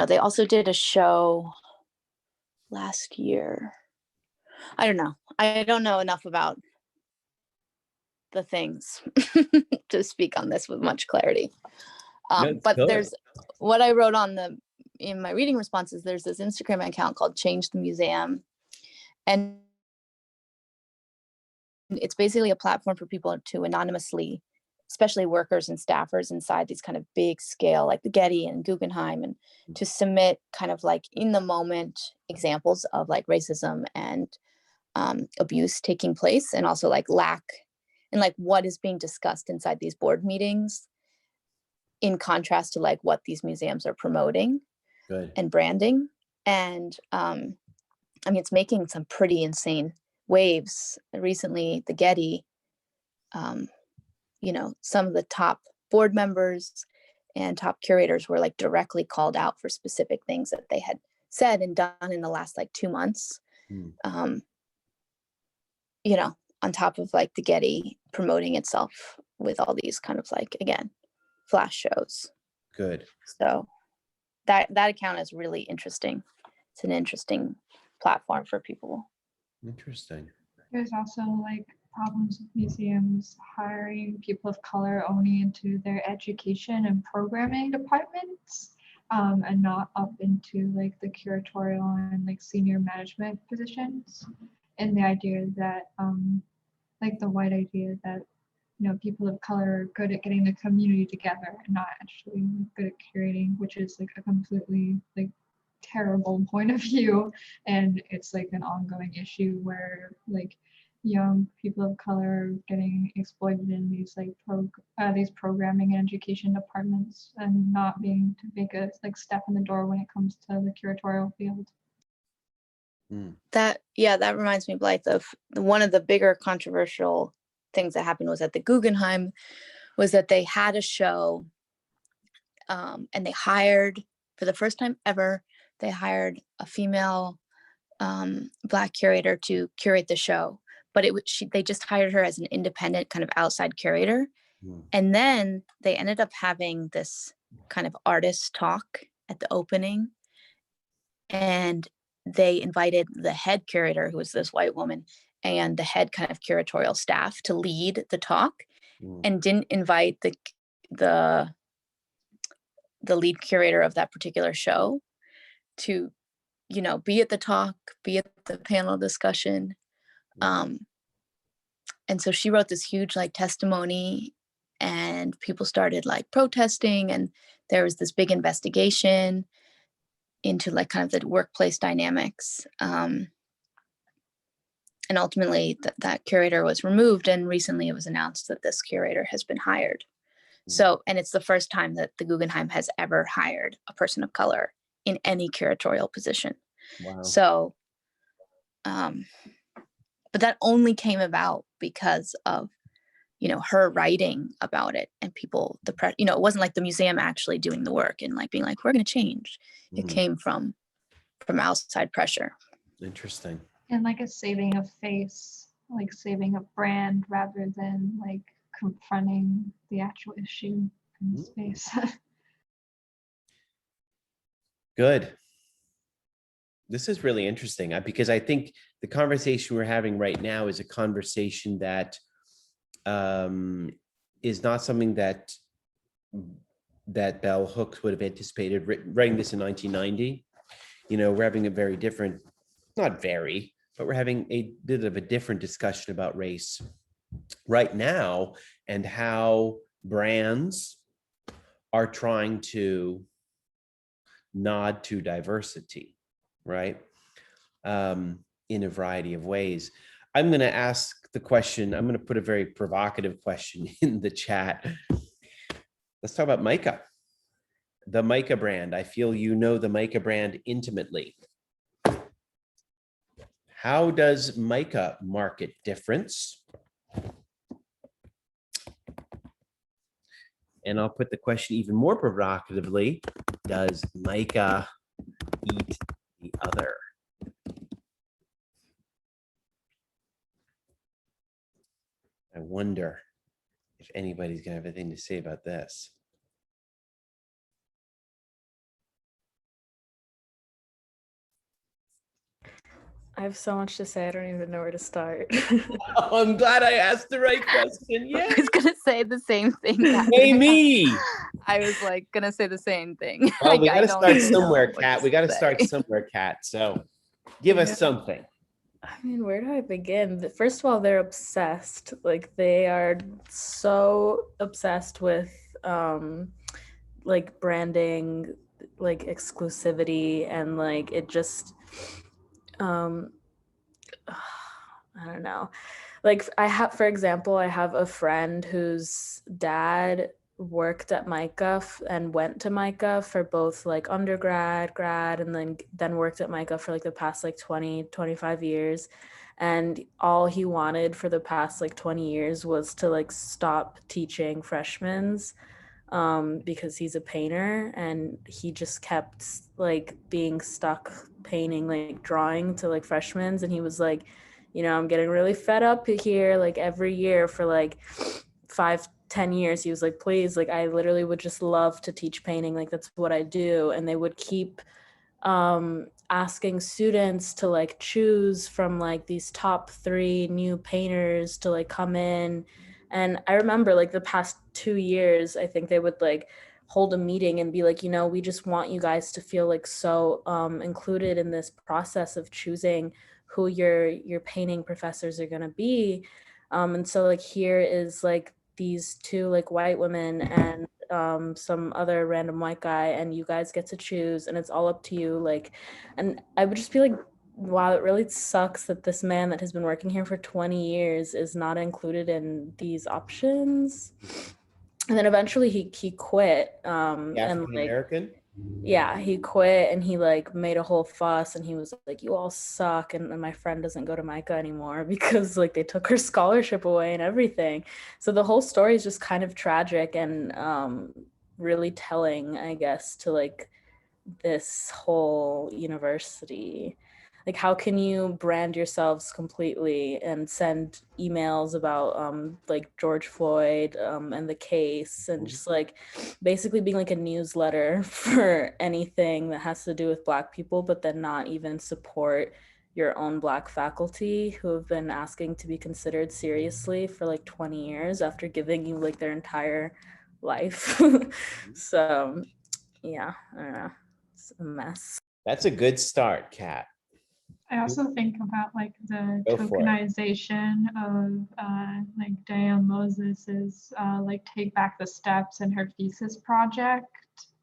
they also did a show last year. I don't know. I don't know enough about the things to speak on this with much clarity. No, it's But good. there's what I wrote in my reading responses. There's this Instagram account called Change the Museum, and it's basically a platform for people to anonymously, especially workers and staffers inside these kind of big scale, like the Getty and Guggenheim, and to submit kind of like in the moment examples of like racism and abuse taking place, and also like lack and like what is being discussed inside these board meetings in contrast to like what these museums are promoting Good. and branding. And I mean, it's making some pretty insane waves. Recently, the Getty, you know, some of the top board members and top curators were like directly called out for specific things that they had said and done in the last like 2 months. You know, on top of like the Getty promoting itself with all these kind of like, again, flash shows. Good. So that account is really interesting. It's an interesting platform for people. Interesting. There's also like problems with museums hiring people of color only into their education and programming departments, and not up into like the curatorial and like senior management positions. And the idea that like the white idea that, you know, people of color are good at getting the community together and not actually good at curating, which is like a completely like terrible point of view. And it's like an ongoing issue where like young people of color are getting exploited in these like these programming and education departments and not being to make a like step in the door when it comes to the curatorial field. That reminds me, Blythe, of one of the bigger controversial things that happened was at the Guggenheim, was that they had a show, and they hired, for the first time ever, they hired a female Black curator to curate the show, but they just hired her as an independent kind of outside curator. And then they ended up having this kind of artist talk at the opening, and they invited the head curator, who was this white woman, and the head kind of curatorial staff to lead the talk, and didn't invite the lead curator of that particular show to, you know, be at the talk, be at the panel discussion. And so she wrote this huge like testimony, and people started like protesting, and there was this big investigation into like kind of the workplace dynamics. And ultimately that curator was removed, and recently it was announced that this curator has been hired. So, and it's the first time that the Guggenheim has ever hired a person of color in any curatorial position. Wow. So, but that only came about because of, you know, her writing about it, and people, you know, it wasn't like the museum actually doing the work and like being like, we're going to change. It came from outside pressure. Interesting. And like a saving of face, like saving a brand rather than like confronting the actual issue in space. Good. This is really interesting because I think the conversation we're having right now is a conversation that is not something that Bell Hooks would have anticipated writing this in 1990. You know, we're having a very different, not very, but we're having a bit of a different discussion about race right now, and how brands are trying to nod to diversity, right? In a variety of ways. I'm going to ask the question, I'm going to put a very provocative question in the chat. Let's talk about Mica, the Mica brand. I feel you know the Mica brand intimately. How does Mica market difference? And I'll put the question even more provocatively. Does Mica eat the other? I wonder if anybody's gonna have anything to say about this. I have so much to say. I don't even know where to start. Oh, I'm glad I asked the right question. Yeah. I was gonna say the same thing. Hey, me. I was like gonna say the same thing. Well, we I got to don't start even know somewhere, what Kat. We got to say. start somewhere, Kat. So give Yeah. us something. I mean, where do I begin? First of all, they're obsessed. Like they are so obsessed with like branding, like exclusivity, and like it just um I don't know. Like I have, for example, I have a friend whose dad worked at MICA and went to MICA for both like undergrad, grad, and then worked at MICA for like the past like 20-25 years. And all he wanted for the past like 20 years was to like stop teaching freshmen's because he's a painter, and he just kept like being stuck painting, like drawing to like freshmen's. And he was like, I'm getting really fed up here, like every year for like 5-10 years. He was like, please, like I literally would just love to teach painting, like that's what I do. And they would keep asking students to like choose from like these top 3 new painters to like come in. And I remember like the past 2 years, I think they would like hold a meeting and be like, we just want you guys to feel like so included in this process of choosing who your painting professors are going to be. And so like here is like these 2 like white women and some other random white guy, and you guys get to choose, and it's all up to you. Like, and I would just be like, wow, it really sucks that this man that has been working here for 20 years is not included in these options. And then eventually he quit The and African like American. yeah, he quit, and he like made a whole fuss, and he was like, you all suck, and my friend doesn't go to MICA anymore because like they took her scholarship away and everything. So the whole story is just kind of tragic and really telling, I guess, to like this whole university. Like, how can you brand yourselves completely and send emails about like George Floyd and the case, and just like basically being like a newsletter for anything that has to do with Black people, but then not even support your own Black faculty who have been asking to be considered seriously for like 20 years after giving you like their entire life. So yeah, I don't know. It's a mess. That's a good start, Kat. I also think about like the Go for it. tokenization of like Diane Moses's like Take Back the Steps in her thesis project.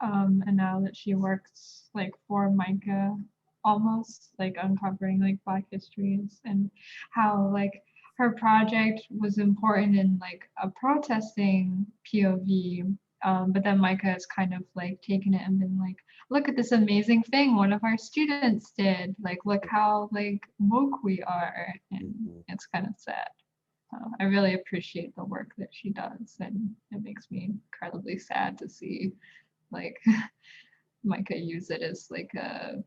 And now that she works like for MICA, almost like uncovering like Black histories, and how like her project was important in like a protesting POV. But then MICA has kind of like taken it and been like, look at this amazing thing one of our students did. Like, look how like woke we are. And it's kind of sad. I really appreciate the work that she does, and it makes me incredibly sad to see like MICA use it as like a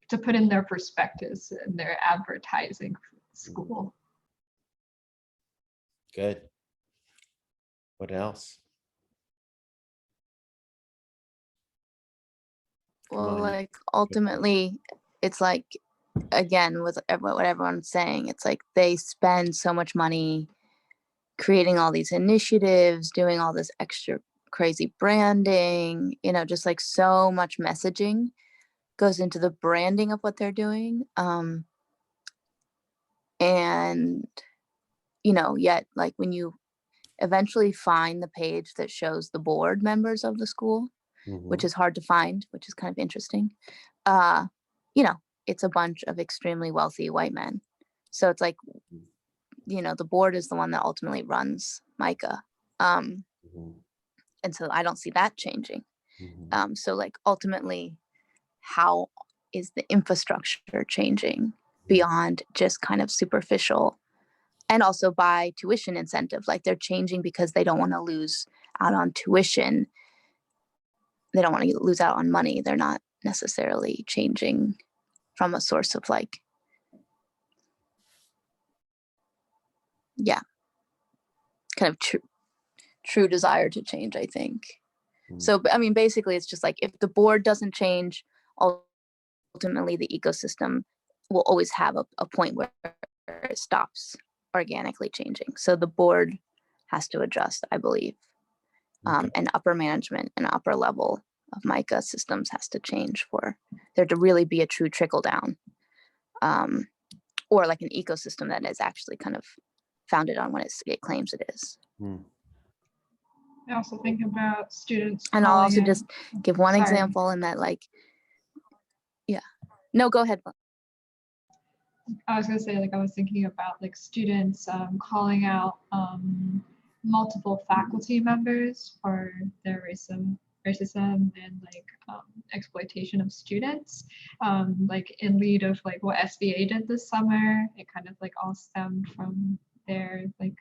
to put in their perspectives and their advertising for the school. Good. What else? Come Well, on. like ultimately, it's like, again, with what everyone's saying, it's like they spend so much money creating all these initiatives, doing all this extra crazy branding, just like so much messaging goes into the branding of what they're doing. And, yet like when you eventually find the page that shows the board members of the school, which is hard to find, which is kind of interesting. It's a bunch of extremely wealthy white men. So it's like, the board is the one that ultimately runs MICA. And so I don't see that changing. So like ultimately, how is the infrastructure changing beyond just kind of superficial? And also by tuition incentive, like they're changing because they don't want to lose out on tuition. They don't want to lose out on money. They're not necessarily changing from a source of like, kind of true desire to change, I think. So, I mean, basically it's just like, if the board doesn't change, ultimately the ecosystem will always have a point where it stops organically changing. So the board has to adjust, I believe. And upper management and upper level of MICA systems has to change for there to really be a true trickle down, or like an ecosystem that is actually kind of founded on what it claims it is. I also think about students. And I'll also calling just in- give one Sorry. example in that, like, yeah, no, go ahead. I was gonna say, like, I was thinking about like students calling out multiple faculty members for their racism and like exploitation of students. Like in lead of like what SBA did this summer, it kind of like all stemmed from their like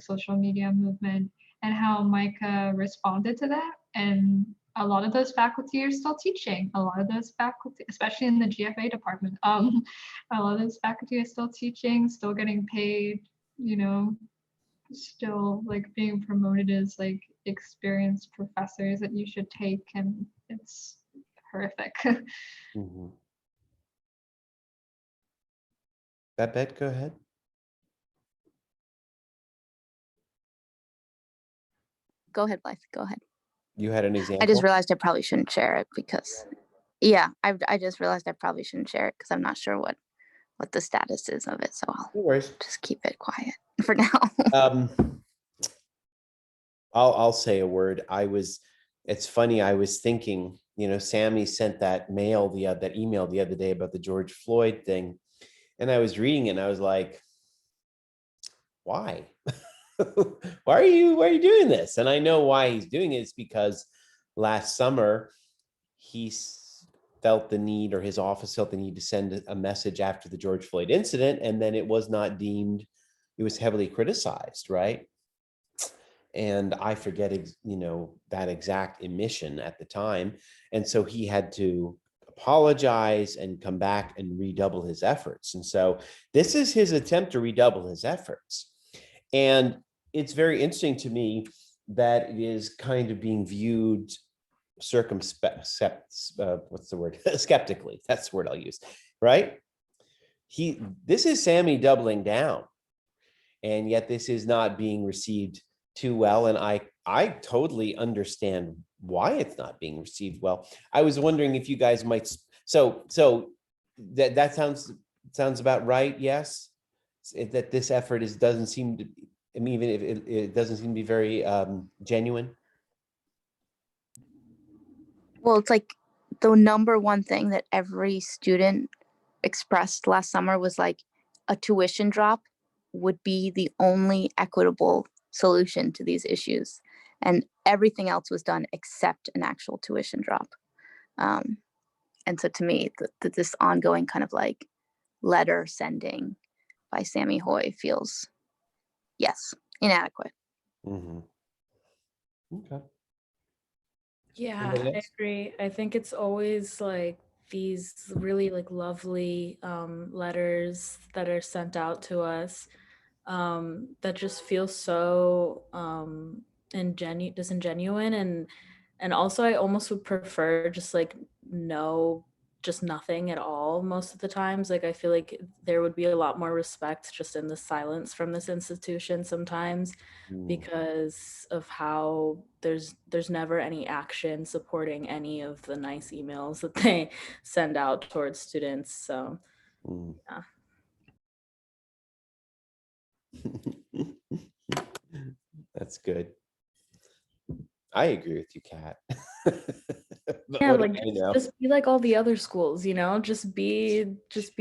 social media movement and how Micah responded to that. And a lot of those faculty are still teaching. A lot of those faculty, especially in the GFA department, a lot of those faculty are still teaching, still getting paid, you know, still like being promoted as like experienced professors that you should take, and it's horrific. Babette, go ahead. Go ahead, Blythe, go ahead. You had an example? I just realized I probably shouldn't share it because, yeah, I just realized I probably shouldn't share it because I'm not sure what the status is of it. So I'll No worries. just keep it quiet for now. I'll say a word. It's funny. I was thinking, you know, Sammy sent that email the other day about the George Floyd thing. And I was reading it and I was like, why? why are you doing this? And I know why he's doing it. It's because last summer he felt the need, or his office felt the need, to send a message after the George Floyd incident, and then it was not deemed, it was heavily criticized, right? And I forget, you know, that exact emission at the time. And so he had to apologize and come back and redouble his efforts. And so this is his attempt to redouble his efforts. And it's very interesting to me that it is kind of being viewed what's the word? Skeptically. That's the word I'll use, right? This is Sammy doubling down, and yet this is not being received too well. And I totally understand why it's not being received well. I was wondering if you guys might, so that sounds about right. Yes. That this effort doesn't seem to, I mean, even if it doesn't seem to be very genuine. Well, it's like the number one thing that every student expressed last summer was like a tuition drop would be the only equitable solution to these issues. And everything else was done except an actual tuition drop. And so to me, this ongoing kind of like letter sending by Sammy Hoy feels, yes, inadequate. Mm-hmm. Okay. Yeah, Anybody I else? agree. I think it's always like these really like lovely letters that are sent out to us that just feel so disingenuine, and also I almost would prefer just like just nothing at all most of the times. Like I feel like there would be a lot more respect just in the silence from this institution sometimes, because of how there's never any action supporting any of the nice emails that they send out towards students. So yeah. That's good. I agree with you, Kat. But Yeah, what do like I know? just be like all the other schools, you know, just be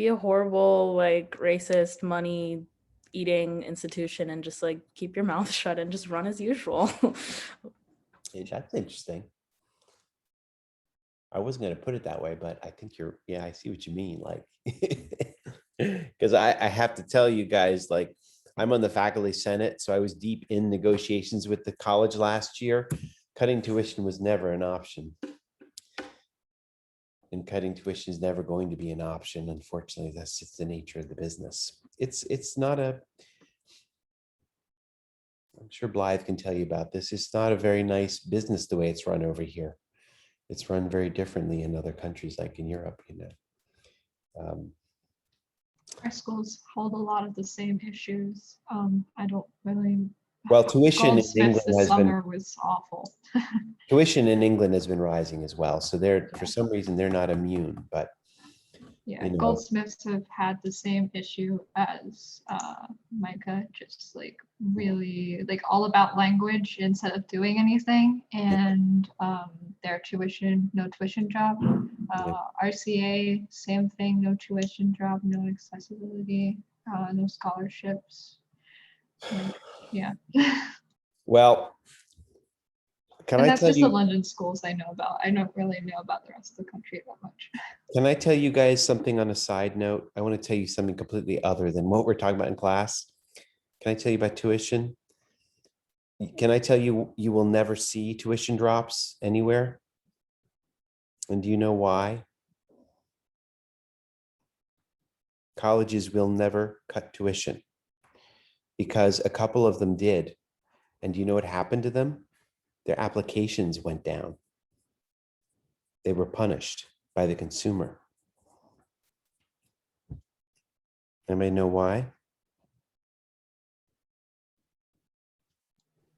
a horrible, like racist, money eating institution and just like keep your mouth shut and just run as usual. That's interesting. I wasn't going to put it that way, but I think I see what you mean. Like, because I have to tell you guys, like, I'm on the faculty senate, so I was deep in negotiations with the college last year. Cutting tuition was never an option. And cutting tuition is never going to be an option. Unfortunately, that's just the nature of the business. It's not I'm sure Blythe can tell you about this. It's not a very nice business the way it's run over here. It's run very differently in other countries, like in Europe, you know. Our schools hold a lot of the same issues. I don't really. Well, tuition in England Goldsmiths this has been summer was awful. tuition in England has been rising as well. So they're for some reason they're not immune, but Yeah, you know. Goldsmiths have had the same issue as Micah, just like really like all about language instead of doing anything. And their tuition, no tuition drop. RCA, same thing, no tuition drop, no accessibility, no scholarships. Like, yeah. Well, can And I that's tell just the you? London schools I know about. I don't really know about the rest of the country that much. Can I tell you guys something on a side note? I want to tell you something completely other than what we're talking about in class. Can I tell you about tuition? Can I tell you you will never see tuition drops anywhere? And do you know why? Colleges will never cut tuition because a couple of them did. And do you know what happened to them? Their applications went down. They were punished by the consumer. Anybody know why?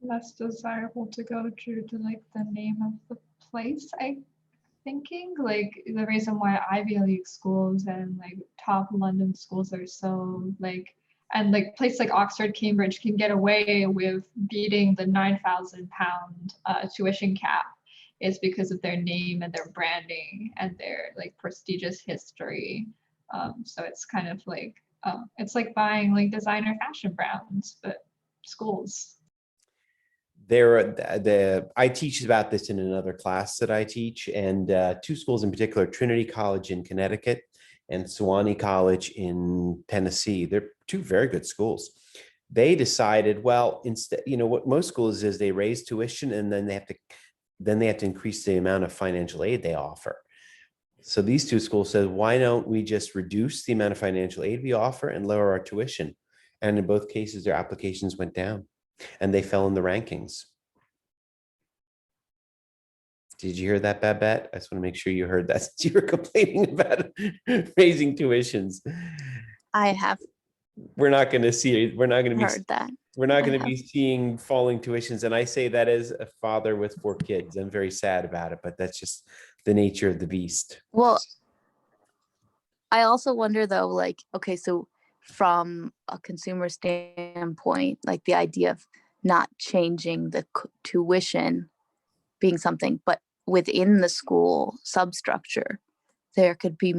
Less desirable to go to like the name of the place, I thinking. Like the reason why Ivy League schools and like top London schools are so like, and like places like Oxford, Cambridge can get away with beating the £9,000 tuition cap is because of their name and their branding and their like prestigious history. So it's kind of like it's like buying like designer fashion brands, but schools. I teach about this in another class that I teach, and two schools in particular, Trinity College in Connecticut and Sewanee College in Tennessee. They're two very good schools. They decided, well, instead, you know, what most schools is they raise tuition and then they have to increase the amount of financial aid they offer. So these two schools said, why don't we just reduce the amount of financial aid we offer and lower our tuition? And in both cases, their applications went down and they fell in the rankings. Did you hear that, Babette? I just want to make sure you heard that since you were complaining about raising tuitions. I have We're not going to see it. We're not going to be heard that. We're not I going to have. be seeing falling tuitions. And I say that as a father with 4 kids. I'm very sad about it, but that's just the nature of the beast. Well, I also wonder though, like, okay, so from a consumer standpoint, like the idea of not changing the tuition being something, but within the school substructure, there could be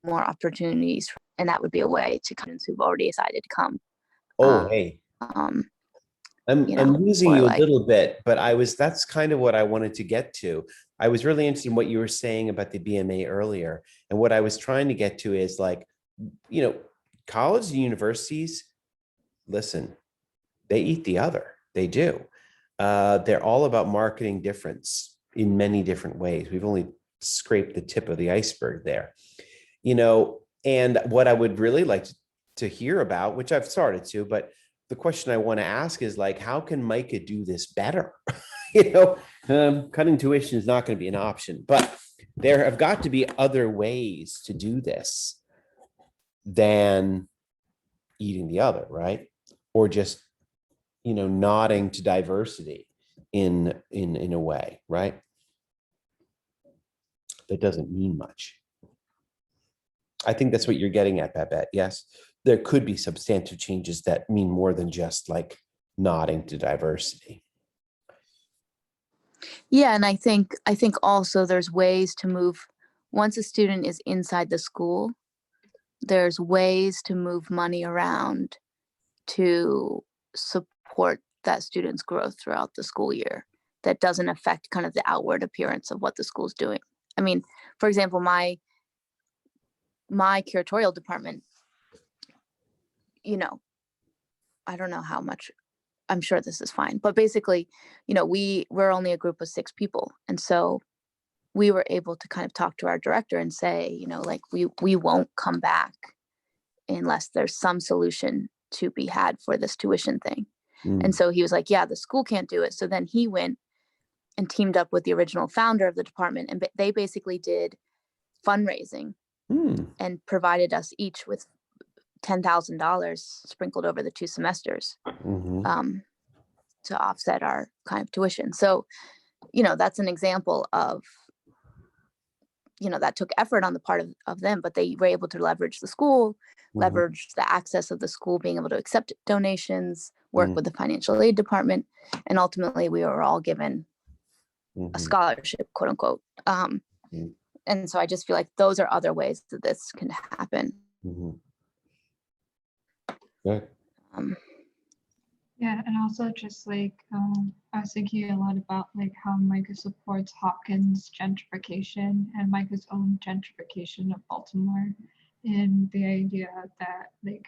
more opportunities, and that would be a way to students who've already decided to come. Oh, hey, Um, I'm you know, losing or you a like- little bit, but that's kind of what I wanted to get to. I was really interested in what you were saying about the BMA earlier. And what I was trying to get to is like, you know, college and universities, listen, they eat the other. They do. They're all about marketing difference in many different ways. We've only scraped the tip of the iceberg there, you know, and what I would really like to hear about, which I've started to, but the question I want to ask is like, how can Micah do this better? You know, cutting tuition is not going to be an option, but there have got to be other ways to do this than eating the other, right? Or just, you know, nodding to diversity in a way, right? That doesn't mean much. I think that's what you're getting at, Babette. Yes, there could be substantive changes that mean more than just like nodding to diversity. Yeah, and I think also there's ways to move once a student is inside the school, there's ways to move money around to support that student's growth throughout the school year that doesn't affect kind of the outward appearance of what the school's doing. I mean, for example, my curatorial department, you know, I don't know how much, I'm sure this is fine, but basically, you know, we're only a group of 6 people. And so we were able to kind of talk to our director and say, you know, like we won't come back unless there's some solution to be had for this tuition thing. And so he was like, yeah, the school can't do it. So then he went and teamed up with the original founder of the department, and they basically did fundraising and provided us each with $10,000 sprinkled over the 2 semesters Mhm. to offset our kind of tuition. So, that's an example of, that took effort on the part of them, but they were able to leverage the school, Mhm. leverage the access of the school being able to accept donations, work Mm. with the financial aid department, and ultimately we were all given a Mhm. scholarship, quote unquote. Mm. And so I just feel like those are other ways that this can happen. Mhm. Good. Um, Yeah, and also just like I was thinking a lot about like how Micah supports Hopkins gentrification and Micah's own gentrification of Baltimore, and the idea that like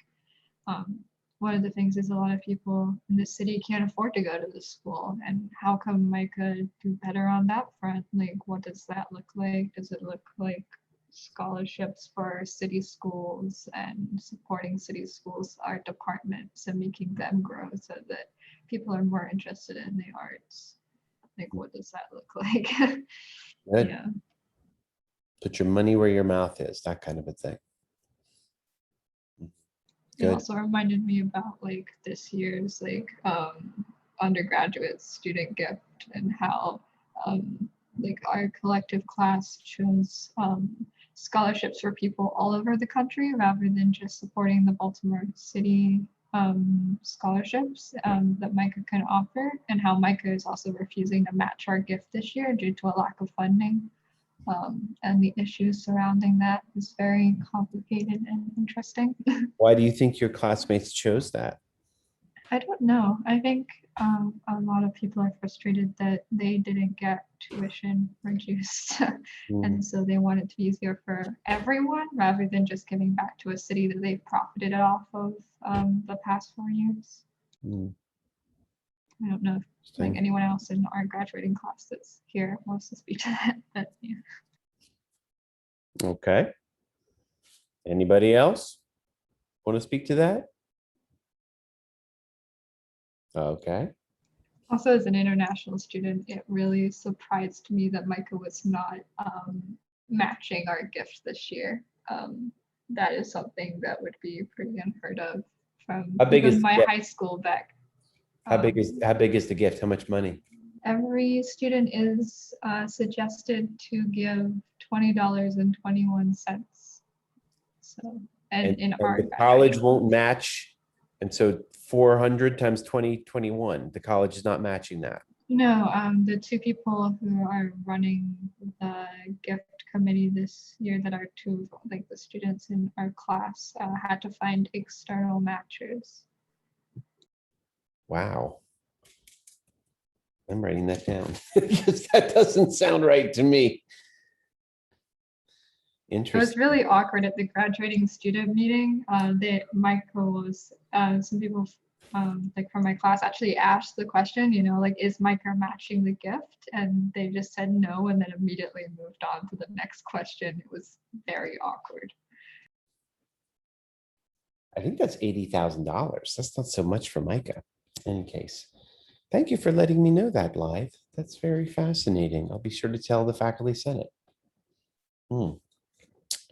um, one of the things is a lot of people in the city can't afford to go to the school, and how come Micah do better on that front? Like, what does that look like? Does it look like scholarships for city schools and supporting city schools art departments and making them grow so that people are more interested in the arts? Like, what does that look like? Good. Yeah. Put your money where your mouth is, that kind of a thing. It Good. also reminded me about like this year's like undergraduate student gift and how like our collective class chose scholarships for people all over the country rather than just supporting the Baltimore City scholarships that Micah can offer, and how Micah is also refusing to match our gift this year due to a lack of funding. And the issues surrounding that is very complicated and interesting. Why do you think your classmates chose that? I don't know. I think a lot of people are frustrated that they didn't get tuition reduced. Mm. And so they want it to be easier for everyone rather than just giving back to a city that they've profited off of the past 4 years. Mm. I don't know if like Interesting. anyone else in our graduating class that's here wants to speak to that, but yeah. Okay. Anybody else want to speak to that? Okay. Also, as an international student, it really surprised me that Micah was not matching our gift this year. That is something that would be pretty unheard of from How big is even the my gift? high school back. How big is the gift? How much money? Every student is suggested to give $20.21. So, and in our the college graduating won't match. And so 400 times 2021, the college is not matching that. No, the 2 people who are running the gift committee this year that are 2 of like the students in our class had to find external matchers. Wow. I'm writing that down because that doesn't sound right to me. It was Interesting. really awkward at the graduating student meeting. Michael was some people like from my class actually asked the question, like, is Micah matching the gift? And they just said no, and then immediately moved on to the next question. It was very awkward. I think that's $80,000. That's not so much for Micah. In any case, thank you for letting me know that, Blythe. That's very fascinating. I'll be sure to tell the faculty senate.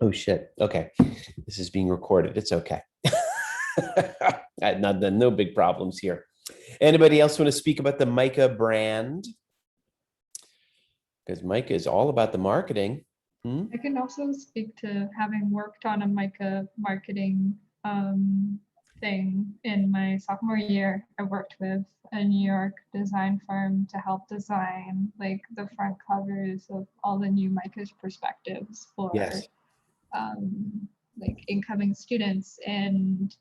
Oh shit. Okay, this is being recorded. It's okay. No big problems here. Anybody else want to speak about the Micah brand? Because Micah is all about the marketing. I can also speak to having worked on a Micah marketing thing in my sophomore year. I worked with a New York design firm to help design like the front covers of all the new Micah's perspectives for Yes. like incoming students, and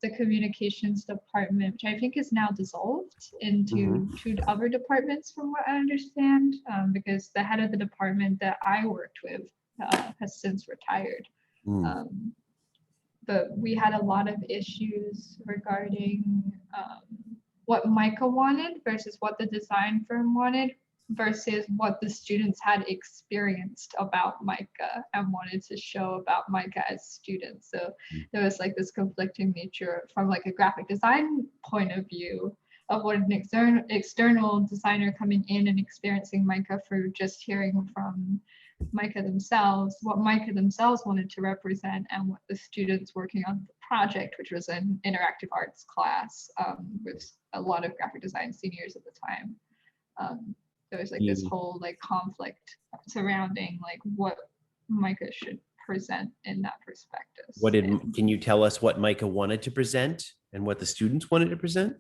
the communications department, which I think is now dissolved into 2 other departments from what I understand, because the head of the department that I worked with has since retired. But we had a lot of issues regarding what Micah wanted versus what the design firm wanted versus what the students had experienced about Micah and wanted to show about Micah as students. So there was like this conflicting nature from like a graphic design point of view of what an external designer coming in and experiencing Micah for just hearing from MICA themselves, what MICA themselves wanted to represent, and what the students working on the project, which was an interactive arts class with a lot of graphic design seniors at the time. There was like this whole like conflict surrounding like what MICA should present in that perspective. Can you tell us what MICA wanted to present and what the students wanted to present?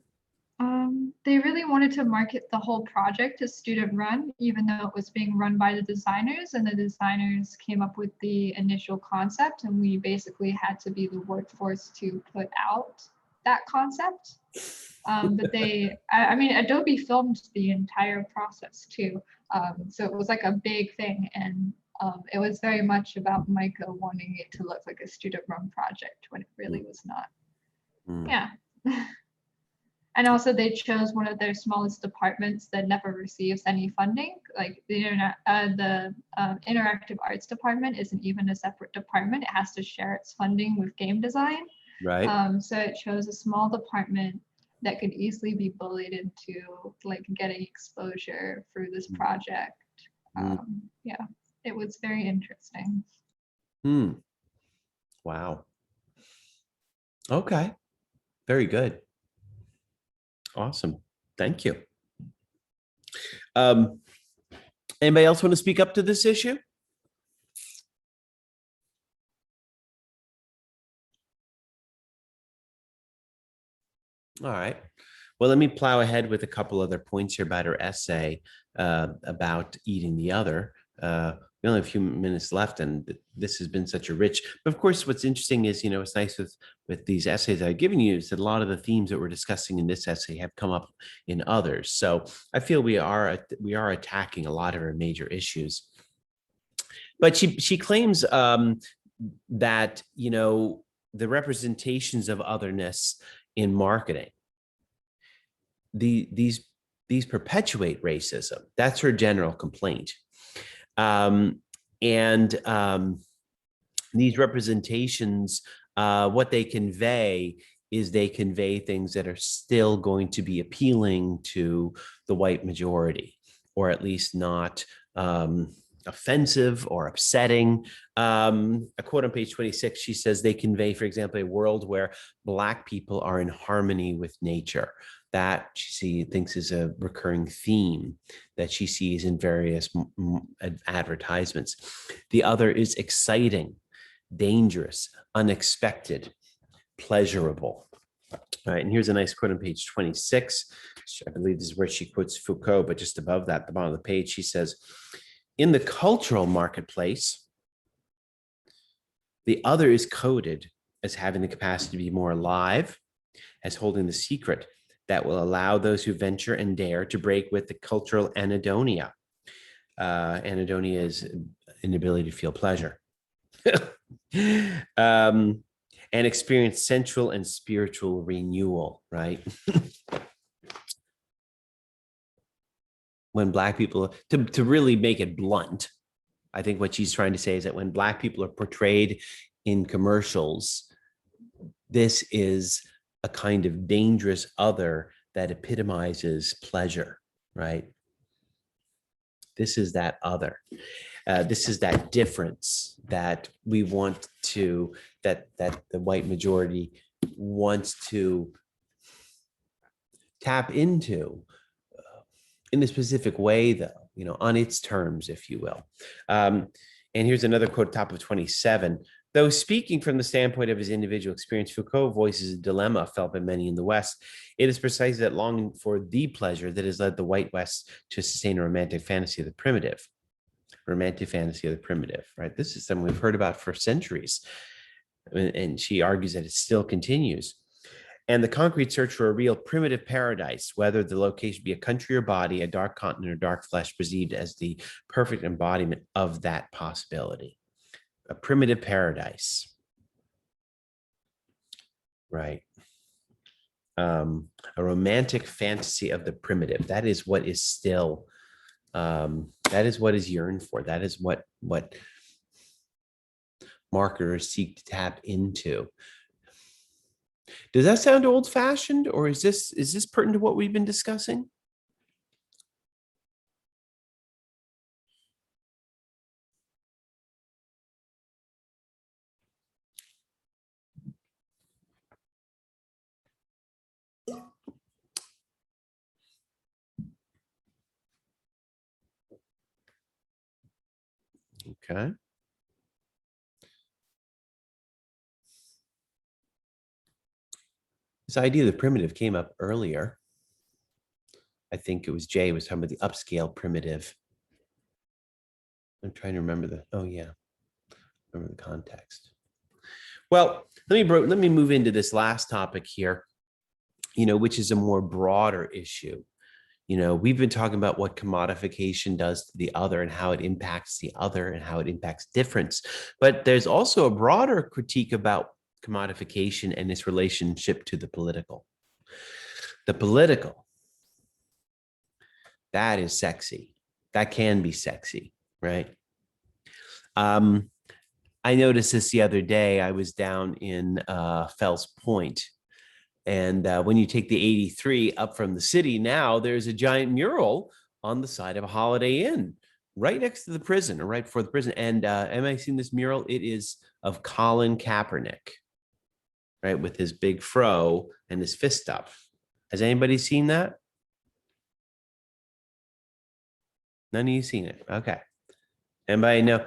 They really wanted to market the whole project as student run, even though it was being run by the designers, and the designers came up with the initial concept, and we basically had to be the workforce to put out that concept. But I mean, Adobe filmed the entire process too. So it was like a big thing, and it was very much about MICA wanting it to look like a student run project when it really was not. Yeah. And also they chose one of their smallest departments that never receives any funding. Like the interactive arts department isn't even a separate department. It has to share its funding with game design. Right. So it chose a small department that could easily be bullied into like getting exposure through this project. Yeah, it was very interesting. Wow. Okay. Very good. Awesome. Thank you. Anybody else want to speak up to this issue? All right. Well, let me plow ahead with a couple other points here about her essay about eating the other. We only have a few minutes left, and this has been such a rich. But of course, what's interesting is, you know, it's nice with these essays I've given you is that a lot of the themes that we're discussing in this essay have come up in others. So I feel we are attacking a lot of her major issues. But she claims that, you know, the representations of otherness in marketing, these perpetuate racism. That's her general complaint. These representations, what they convey is they convey things that are still going to be appealing to the white majority, or at least not offensive or upsetting. A quote on page 26, she says they convey, for example, a world where Black people are in harmony with nature. That she thinks is a recurring theme that she sees in various advertisements. The other is exciting, dangerous, unexpected, pleasurable. All right, and here's a nice quote on page 26. I believe this is where she quotes Foucault, but just above that, at the bottom of the page, she says, in the cultural marketplace, the other is coded as having the capacity to be more alive, as holding the secret that will allow those who venture and dare to break with the cultural anhedonia. Anhedonia is inability to feel pleasure. And experience sensual and spiritual renewal, right? When Black people, to really make it blunt, I think what she's trying to say is that when Black people are portrayed in commercials, this is a kind of dangerous other that epitomizes pleasure, right? This is that other. This is that difference that we want to, that the white majority wants to tap into in a specific way, though, you know, on its terms, if you will. And here's another quote, top of 27. Though speaking from the standpoint of his individual experience, Foucault voices a dilemma felt by many in the West. It is precisely that longing for the pleasure that has led the white West to sustain a romantic fantasy of the primitive. Romantic fantasy of the primitive, right? This is something we've heard about for centuries. And she argues that it still continues. And the concrete search for a real primitive paradise, whether the location be a country or body, a dark continent or dark flesh, perceived as the perfect embodiment of that possibility. A primitive paradise, right? A romantic fantasy of the primitive. That is what is still, that is what is yearned for. That is what marketers seek to tap into. Does that sound old-fashioned, or is this pertinent to what we've been discussing? Okay. This idea of the primitive came up earlier. I think it was Jay was talking about the upscale primitive. I'm trying to remember oh yeah, remember the context. Well, let me move into this last topic here, which is a more broader issue. We've been talking about what commodification does to the other and how it impacts the other and how it impacts difference. But there's also a broader critique about commodification and its relationship to the political. The political, that is sexy. That can be sexy, right? I noticed this the other day. I was down in Fells Point. And when you take the 83 up from the city, now there's a giant mural on the side of a Holiday Inn right next to the prison or right before the prison. And am I seeing this mural? It is of Colin Kaepernick, right? With his big fro and his fist up. Has anybody seen that? None of you seen it? Okay. Anybody know?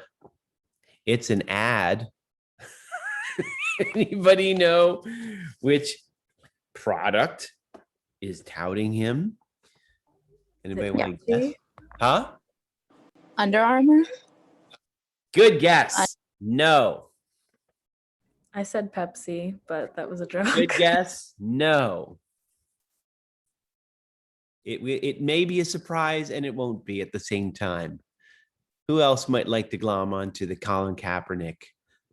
It's an ad. Anybody know which product is touting him? Anybody want to guess? Huh? Under Armour? Good guess. No. I said Pepsi, but that was a joke. Good guess. No. It may be a surprise and it won't be at the same time. Who else might like to glom onto the Colin Kaepernick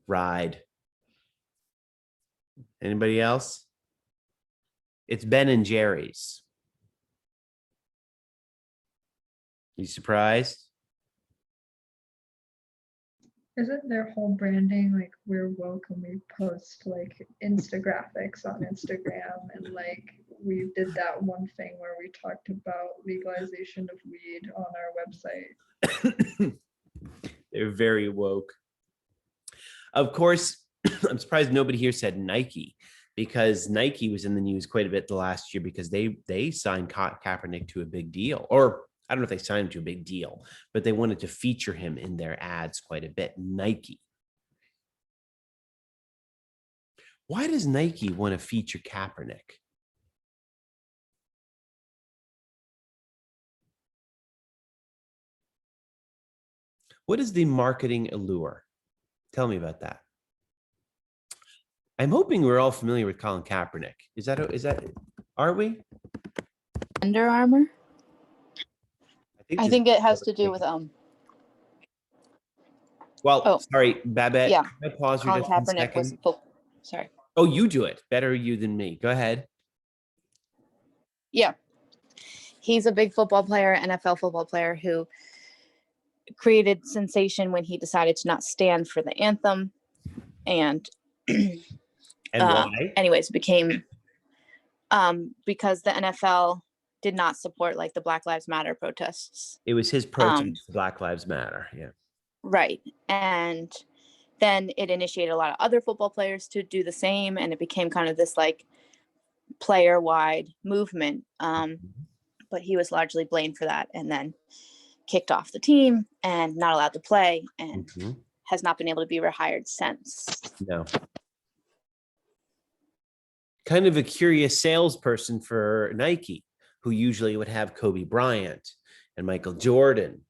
ride? Anybody else? It's Ben and Jerry's. You surprised? Isn't their whole branding like we're woke and we post like Instagraphics on Instagram and like we did that one thing where we talked about legalization of weed on our website. They're very woke. Of course, I'm surprised nobody here said Nike, because Nike was in the news quite a bit the last year because they signed Kaepernick to a big deal. Or I don't know if they signed him to a big deal, but they wanted to feature him in their ads quite a bit. Nike. Why does Nike want to feature Kaepernick? What is the marketing allure? Tell me about that. I'm hoping we're all familiar with Colin Kaepernick. Are we? Under Armour? I think it has to do with Well, oh, sorry, Babette. yeah. Can I pause you Colin just 1 Kaepernick was second? sorry. Oh, you do it. Better you than me. Go ahead. Yeah. He's a big football player, NFL football player who created sensation when he decided to not stand for the anthem. And And why? anyways, it became because the NFL did not support like the Black Lives Matter protests. It was his protest to Black Lives Matter. Yeah. Right. And then it initiated a lot of other football players to do the same. And it became kind of this like player-wide movement. But he was largely blamed for that and then kicked off the team and not allowed to play and has not been able to be rehired since. No. Kind of a curious salesperson for Nike, who usually would have Kobe Bryant and Michael Jordan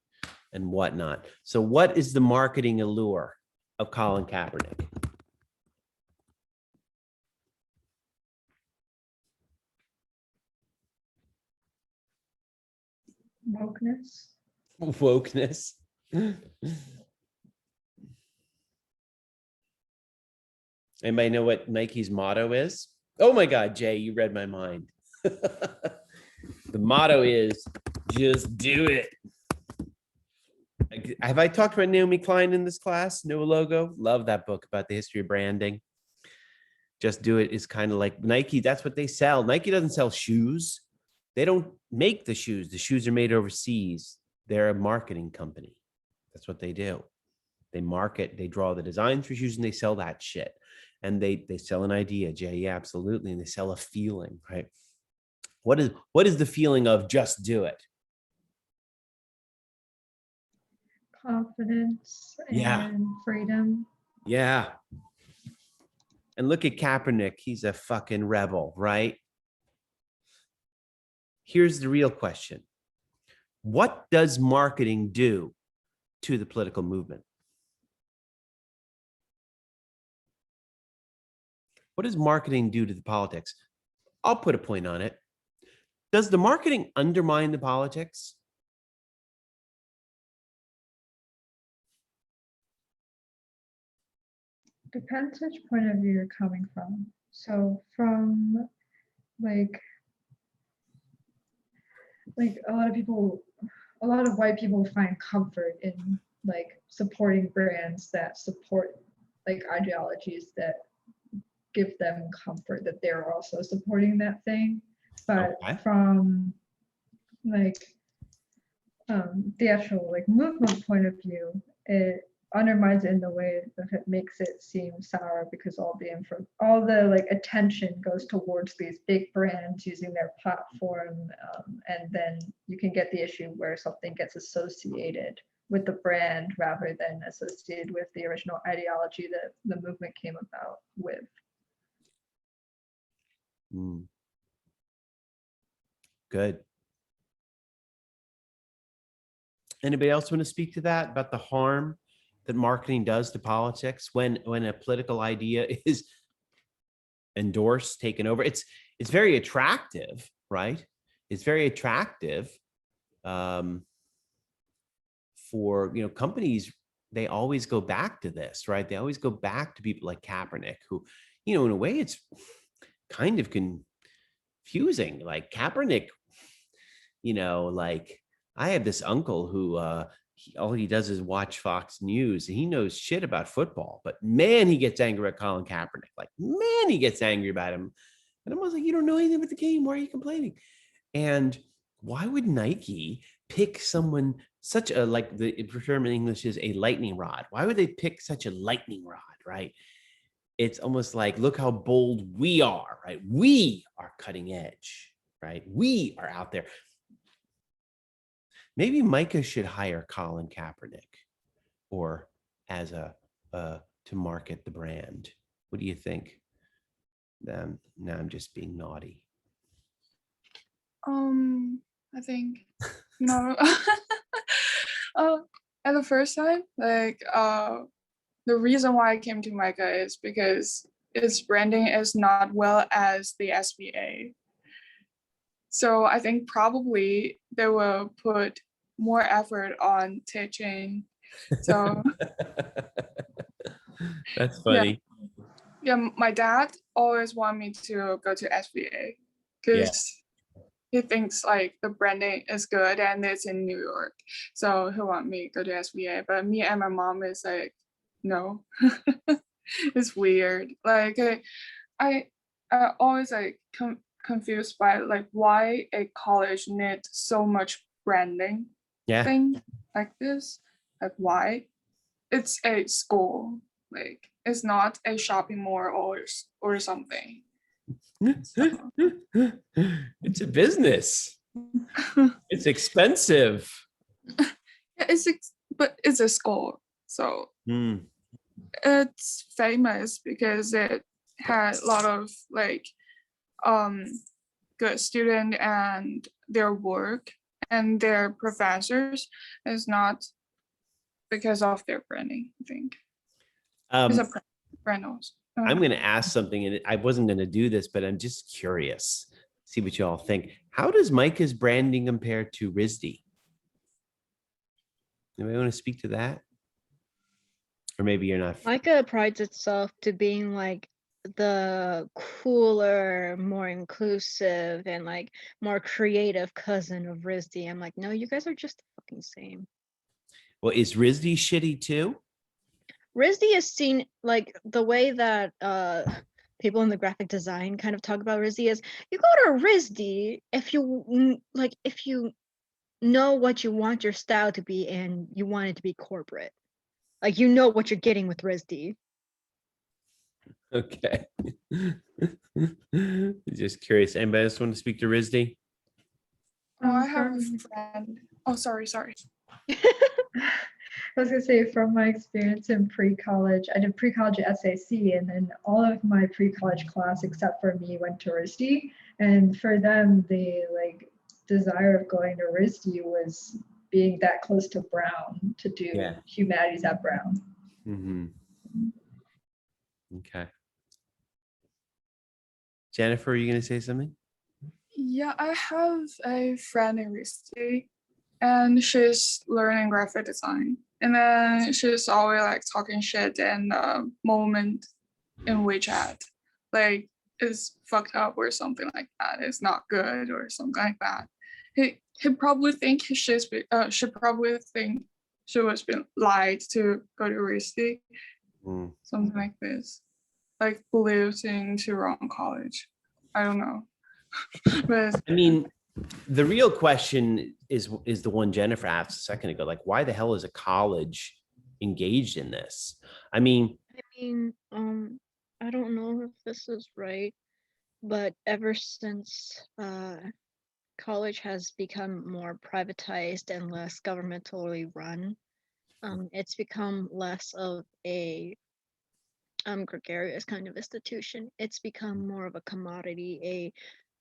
and whatnot. So what is the marketing allure of Colin Kaepernick? Wokeness. Wokeness. Anybody know what Nike's motto is? Oh my God, Jay, you read my mind. The motto is just do it. Have I talked about Naomi Klein in this class? No Logo. Love that book about the history of branding. Just do it is kind of like Nike. That's what they sell. Nike doesn't sell shoes. They don't make the shoes. The shoes are made overseas. They're a marketing company. That's what they do. They market, they draw the designs for shoes and they sell that shit. And they sell an idea, Jay. Yeah, absolutely. And they sell a feeling, right? What is the feeling of just do it? confidence Yeah. and freedom. Yeah. And look at Kaepernick. He's a fucking rebel, right? Here's the real question. What does marketing do to the political movement? What does marketing do to the politics? I'll put a point on it. Does the marketing undermine the politics? Depends which point of view you're coming from. So from like a lot of white people find comfort in like supporting brands that support like ideologies that give them comfort that they're also supporting that thing. But Okay. from like the actual like movement point of view, it undermines it in the way that it makes it seem sour because all the like attention goes towards these big brands using their platform, and then you can get the issue where something gets associated with the brand rather than associated with the original ideology that the movement came about with. Hmm. Good. Anybody else want to speak to that about the harm that marketing does to politics when a political idea is endorsed, taken over? It's very attractive, right? It's very attractive for companies. They always go back to this, right? They always go back to people like Kaepernick, who, in a way, it's kind of confusing. Like Kaepernick, like I have this uncle who all he does is watch Fox News, and he knows shit about football, but man, he gets angry at Colin Kaepernick. Like, man, he gets angry about him. And I'm always like, you don't know anything about the game. Why are you complaining? And why would Nike pick someone such a, like the term in English is a lightning rod? Why would they pick such a lightning rod, right? It's almost like, look how bold we are, right? We are cutting edge, right? We are out there. Maybe Micah should hire Colin Kaepernick or as to market the brand. What do you think? Now I'm just being naughty. I think no. At the first time, like the reason why I came to Micah is because its branding is not well as the SBA. So I think probably they will put more effort on teaching. So That's funny. yeah, my dad always wanted me to go to SBA because he thinks like the branding is good and it's in New York. So he want me to go to SBA. But me and my mom is like, no. It's weird. Like I always like confused by like why a college needs so much branding thing like this. Like why? It's a school. Like it's not a shopping mall or something. So. It's a business. It's expensive. Yeah, but it's a school. So it's famous because it had a lot of like good student and their work and their professors. Is not because of their branding, I think. It's a brand also. I'm going to ask something, and I wasn't going to do this, but I'm just curious. See what you all think. How does Micah's branding compare to RISD? Anybody want to speak to that? Or maybe you're not. Micah prides itself to being like the cooler, more inclusive, and like more creative cousin of RISD. I'm like, no, you guys are just the fucking same. Well, is RISD shitty too? RISD is seen like the way that people in the graphic design kind of talk about RISD is you go to RISD if you know what you want your style to be and you want it to be corporate. Like you know what you're getting with RISD. Okay. Just curious. Anybody else want to speak to RISD? Oh, I have a friend. Oh, sorry. I was gonna say from my experience in pre-college, I did pre-college at SAC, and then all of my pre-college class except for me went to RISD. And for them, the like desire of going to RISD was being that close to Brown to do Yeah. humanities at Brown. Okay. Jennifer, are you going to say something? Yeah, I have a friend in RISD, and she's learning graphic design. And then she's always like talking shit in the moment in WeChat. Like it's fucked up or something like that. It's not good or something like that. He probably think she probably think she was being lied to go to RISD. Something like this. Like believes into wrong college. I don't know. But I mean, the real question is the one Jennifer asked a second ago, like, why the hell is a college engaged in this? I mean, I don't know if this is right, but ever since college has become more privatized and less governmentally run, it's become less of a gregarious kind of institution. It's become more of a commodity, a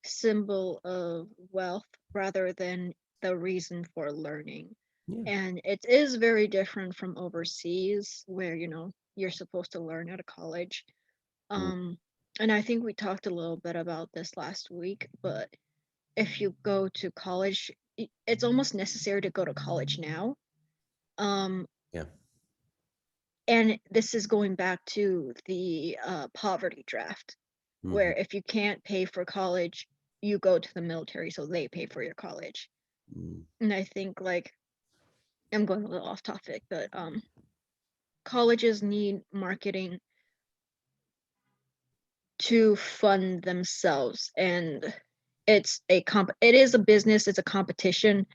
symbol of wealth rather than the reason for learning. Yeah. And it is very different from overseas where, you're supposed to learn at a college. And I think we talked a little bit about this last week, but if you go to college, it's almost necessary to go to college now. Yeah. And this is going back to the poverty draft, where if you can't pay for college, you go to the military so they pay for your college. And I think, like, I'm going a little off topic, but colleges need marketing to fund themselves, and it is a business, it's a competition,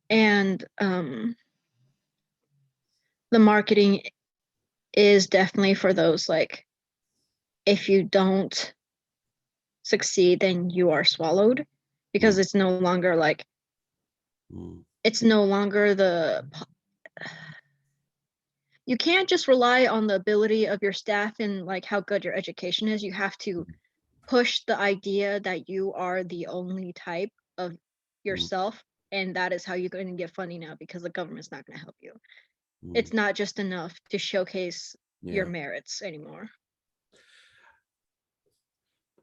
and the marketing is definitely for those, like, if you don't succeed, then you are swallowed, because it's no longer like, it's no longer you can't just rely on the ability of your staff and like how good your education is. You have to push the idea that you are the only type of yourself, and that is how you're going to get funding now, because the government's not going to help you. It's not just enough to showcase your merits anymore.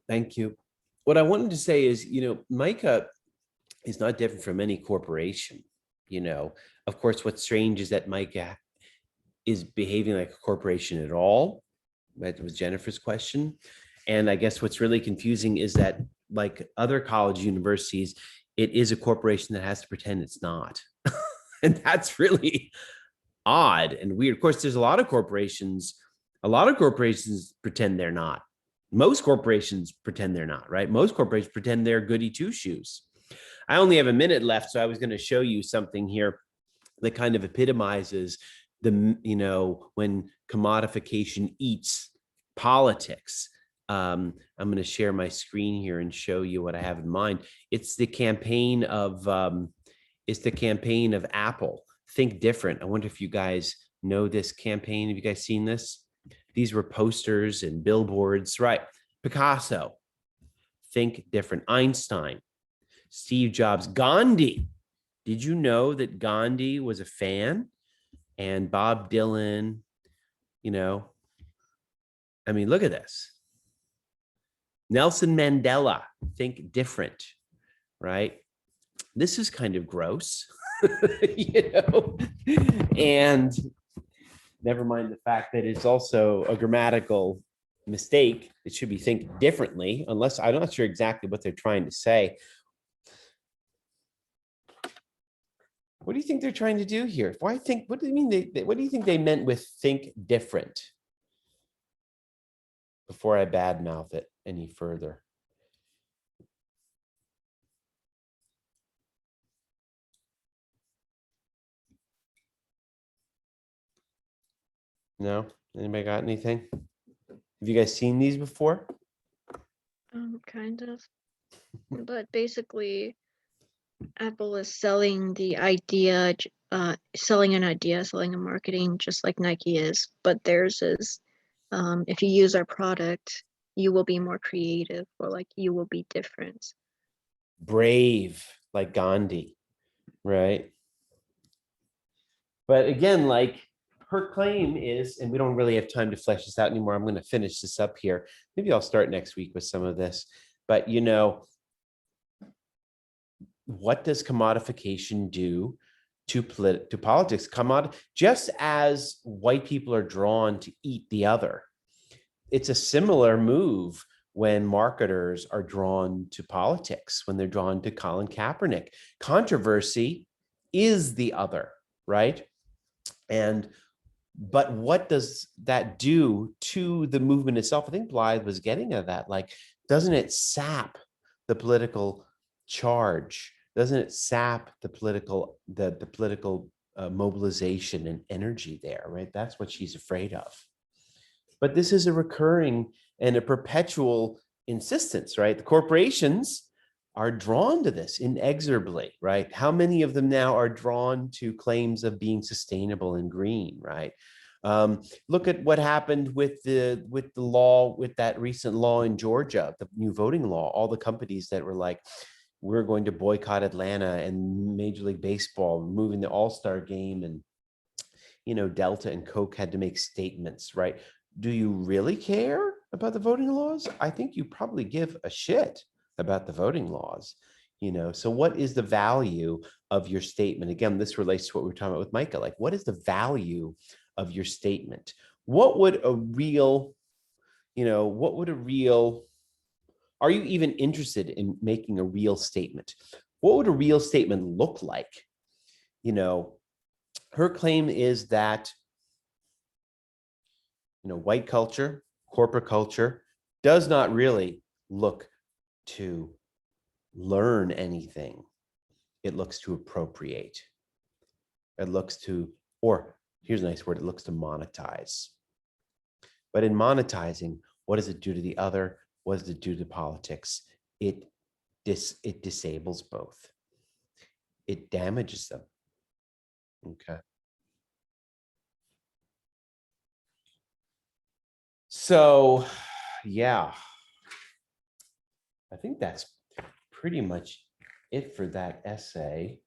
Thank you. What I wanted to say is, MICA is not different from any corporation. Of course, what's strange is that MICA is behaving like a corporation at all. That was Jennifer's question. And I guess what's really confusing is that, like other college universities, it is a corporation that has to pretend it's not. And that's really odd and weird. Of course, there's a lot of corporations pretend they're not. Most corporations pretend they're not, right? Most corporations pretend they're goody two shoes. I only have a minute left, so I was going to show you something here that kind of epitomizes when commodification eats politics. I'm going to share my screen here and show you what I have in mind. It's the campaign of Apple. Think different. I wonder if you guys know this campaign. Have you guys seen this? These were posters and billboards, right? Picasso, think different. Einstein, Steve Jobs, Gandhi. Did you know that Gandhi was a fan? And Bob Dylan, look at this. Nelson Mandela, think different, right? This is kind of gross, and never mind the fact that it's also a grammatical mistake. It should be think differently, unless I'm not sure exactly what they're trying to say. What do you think they're trying to do here? What do you mean what do you think they meant with think different? Before I badmouth it any further. No? Anybody got anything? Have you guys seen these before? Kind of. But basically, Apple is selling the idea, selling an idea, selling a marketing, just like Nike is. But theirs is, if you use our product, you will be more creative, or like you will be different. Brave, like Gandhi, right? But again, like her claim is, and we don't really have time to flesh this out anymore. I'm going to finish this up here. Maybe I'll start next week with some of this. But you know, what does commodification do to politics? Just as white people are drawn to eat the other, it's a similar move when marketers are drawn to politics, when they're drawn to Colin Kaepernick. Controversy is the other, right? But what does that do to the movement itself? I think Blythe was getting at that. Like, doesn't it sap the political charge? Doesn't it sap the political mobilization and energy there, right? That's what she's afraid of. But this is a recurring and a perpetual insistence, right? The corporations are drawn to this inexorably, right? How many of them now are drawn to claims of being sustainable and green, right? Look at what happened with the law, with that recent law in Georgia, the new voting law. All the companies that were like, we're going to boycott Atlanta, and Major League Baseball moving the All-Star game, and you know, Delta and Coke had to make statements, right? Do you really care about the voting laws? I think you probably give a shit about the voting laws, you know. So what is the value of your statement? Again, this relates to what we were talking about with Micah. Like, what is the value of your statement? What would a real, you know, are you even interested in making a real statement? What would a real statement look like? You know, her claim is that, you know, white culture, corporate culture does not really look to learn anything. It looks to appropriate. It looks to, or here's a nice word, it looks to monetize. But in monetizing, what does it do to the other? What does it do to politics? It disables both. It damages them. Okay. So, yeah, I think that's pretty much it for that essay.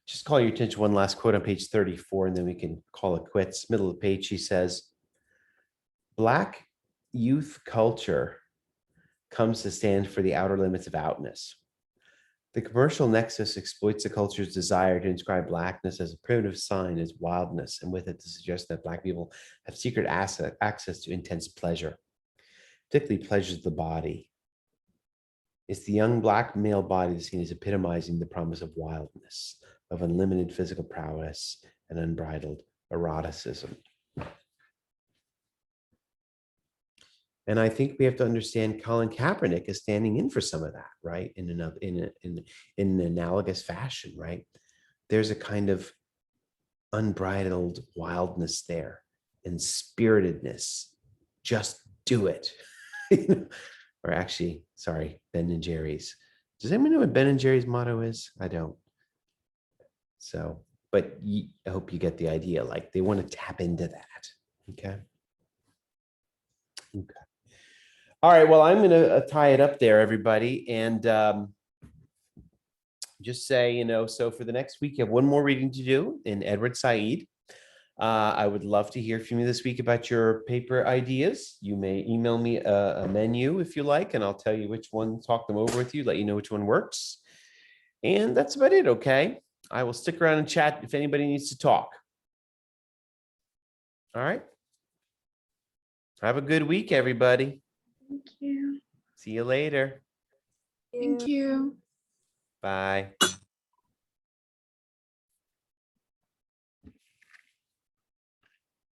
Just call your attention to one last quote on page 34, and then we can call it quits. Middle of the page, she says, Black youth culture comes to stand for the outer limits of outness. The commercial nexus exploits the culture's desire to inscribe Blackness as a primitive sign as wildness, and with it to suggest that Black people have secret access to intense pleasure, particularly pleasures of the body. It's the young Black male body seen as epitomizing the promise of wildness, of unlimited physical prowess and unbridled eroticism. And I think we have to understand Colin Kaepernick is standing in for some of that, right? In an analogous fashion, right? There's a kind of unbridled wildness there and spiritedness. Just do it. Or actually, sorry, Ben and Jerry's. Does anyone know what Ben and Jerry's motto is? I don't. So, but I hope you get the idea. Like, they want to tap into that. Okay. Okay. All right. Well, I'm going to tie it up there, everybody. And just say, you know, so for the next week, you have one more reading to do in Edward Said. I would love to hear from you this week about your paper ideas. You may email me a menu if you like, and I'll tell you which one, talk them over with you, let you know which one works. And that's about it, okay? I will stick around and chat if anybody needs to talk. All right. Have a good week, everybody. Thank you. See you later. Thank you. Bye.